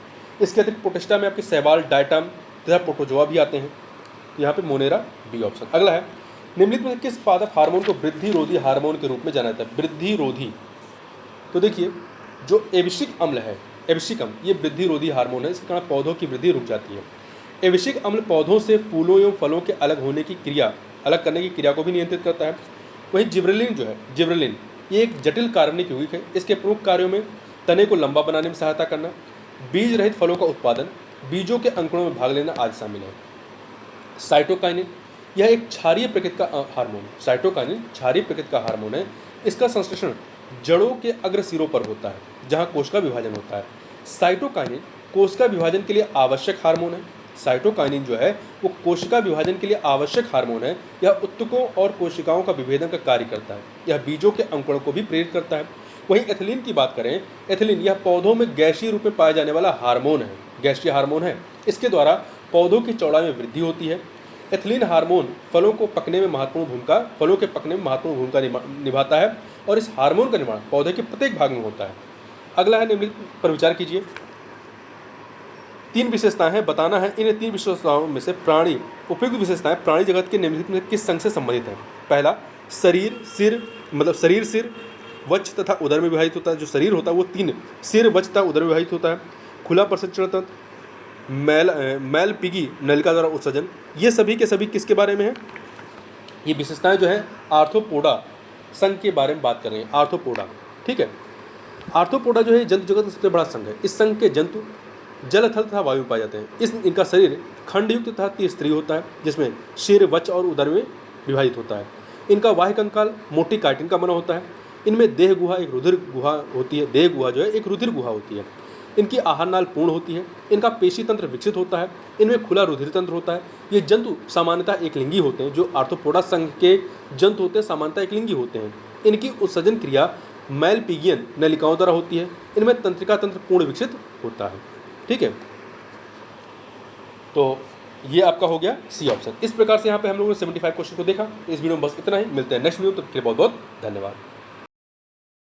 इसके अतिरिक्त प्रोटिस्टा में आपके शैवाल, डायटम तथा प्रोटोजोआ भी आते हैं। यहाँ पे मोनेरा बी ऑप्शन। अगला है, निम्नलिखित में किस पादप हार्मोन को वृद्धि रोधी हार्मोन के रूप में जाना जाता है? वृद्धि रोधी, तो देखिए जो एबिसिक अम्ल है, एबिसिकम, ये वृद्धि रोधी हार्मोन है, इसके कारण पौधों की वृद्धि रुक जाती है। एबिसिक अम्ल पौधों से फूलों एवं फलों के अलग करने की क्रिया को भी नियंत्रित करता है। वहीं जिब्रेलिन जो है, जिब्रेलिन ये एक जटिल कार्बनिक यौगिक है। इसके प्रमुख कार्यों में तने को लंबा बनाने में सहायता करना, बीज रहित फलों का उत्पादन, बीजों के अंकुरों में भाग लेना आदि शामिल है। साइटोकाइनिन, यह एक क्षारीय प्रकृति का हार्मोन है। साइटोकाइनिन क्षारीय प्रकृति का हार्मोन है। इसका संश्लेषण जड़ों के अग्र सिरों पर होता है जहाँ कोशिका विभाजन होता है। साइटोकाइनिन कोशिका विभाजन के लिए आवश्यक हार्मोन है। साइटोकाइनिन जो है वो कोशिका विभाजन के लिए आवश्यक हार्मोन है। यह उत्तकों और कोशिकाओं का विभेदन का कार्य करता है। यह बीजों के अंकुरण को भी प्रेरित करता है। वहीं एथिलीन की बात करें, एथिलीन यह पौधों में गैसीय रूप में पाया जाने वाला हार्मोन है, गैसीय हार्मोन है। इसके द्वारा पौधों की चौड़ाई में वृद्धि होती है। एथिलीन हार्मोन फलों के पकने में महत्वपूर्ण भूमिका निभाता है और इस हार्मोन का निर्माण पौधे के प्रत्येक भाग में होता है। अगला है निम्नलिखित पर विचार कीजिए। 3 विशेषताएं हैं, बताना है इन 3 विशेषताओं में से प्राणी उपयुक्त विशेषताएं प्राणी जगत के निम्नलिखित में किस संघ से संबंधित है। पहला, शरीर सिर मतलब शरीर सिर वक्ष तथा उदर में विभाजित होता है। जो शरीर होता है वो 3 सिर वक्ष तथा उदर में विभाजित होता है। खुला प्रसंचरण तंत्र, मैल पिगी नलिका द्वारा उत्सर्जन, ये सभी के सभी किसके बारे में है? ये विशेषताएं जो है आर्थ्रोपोडा संघ के बारे में बात कर रहे हैं। आर्थ्रोपोडा, ठीक है। आर्थ्रोपोडा जो है जंतु जगत का सबसे बड़ा संघ है। इस संघ के जंतु जल, थल तथा वायु में पाए जाते हैं। इनका शरीर खंडयुक्त तथा त्रिस्तरीय होता है, जिसमें सिर वक्ष और उदर में विभाजित होता है। इनका बाह्य कंकाल मोटी काइटिन का बना होता है। इनमें देह गुहा एक रुधिर गुहा होती है। देह गुहा जो है एक रुधिर गुहा होती है। इनकी आहार नाल पूर्ण होती है। इनका पेशी तंत्र विकसित होता है। इनमें खुला रुधिर तंत्र होता है। ये जंतु सामान्यतः एकलिंगी होते हैं। जो आर्थ्रोपोडा संघ के जंतु होते हैं सामान्यतः एकलिंगी होते हैं। इनकी उत्सर्जन क्रिया मैलपिगियन नलिकाओं द्वारा होती है। इनमें तंत्रिका तंत्र पूर्ण विकसित होता है, ठीक है। तो ये आपका हो गया सी ऑप्शन। इस प्रकार से यहाँ पे हम लोगों ने 75 क्वेश्चन को देखा। इस वीडियो में बस इतना ही, मिलते हैं नेक्स्ट वीडियो, तब तक के लिए बहुत बहुत धन्यवाद।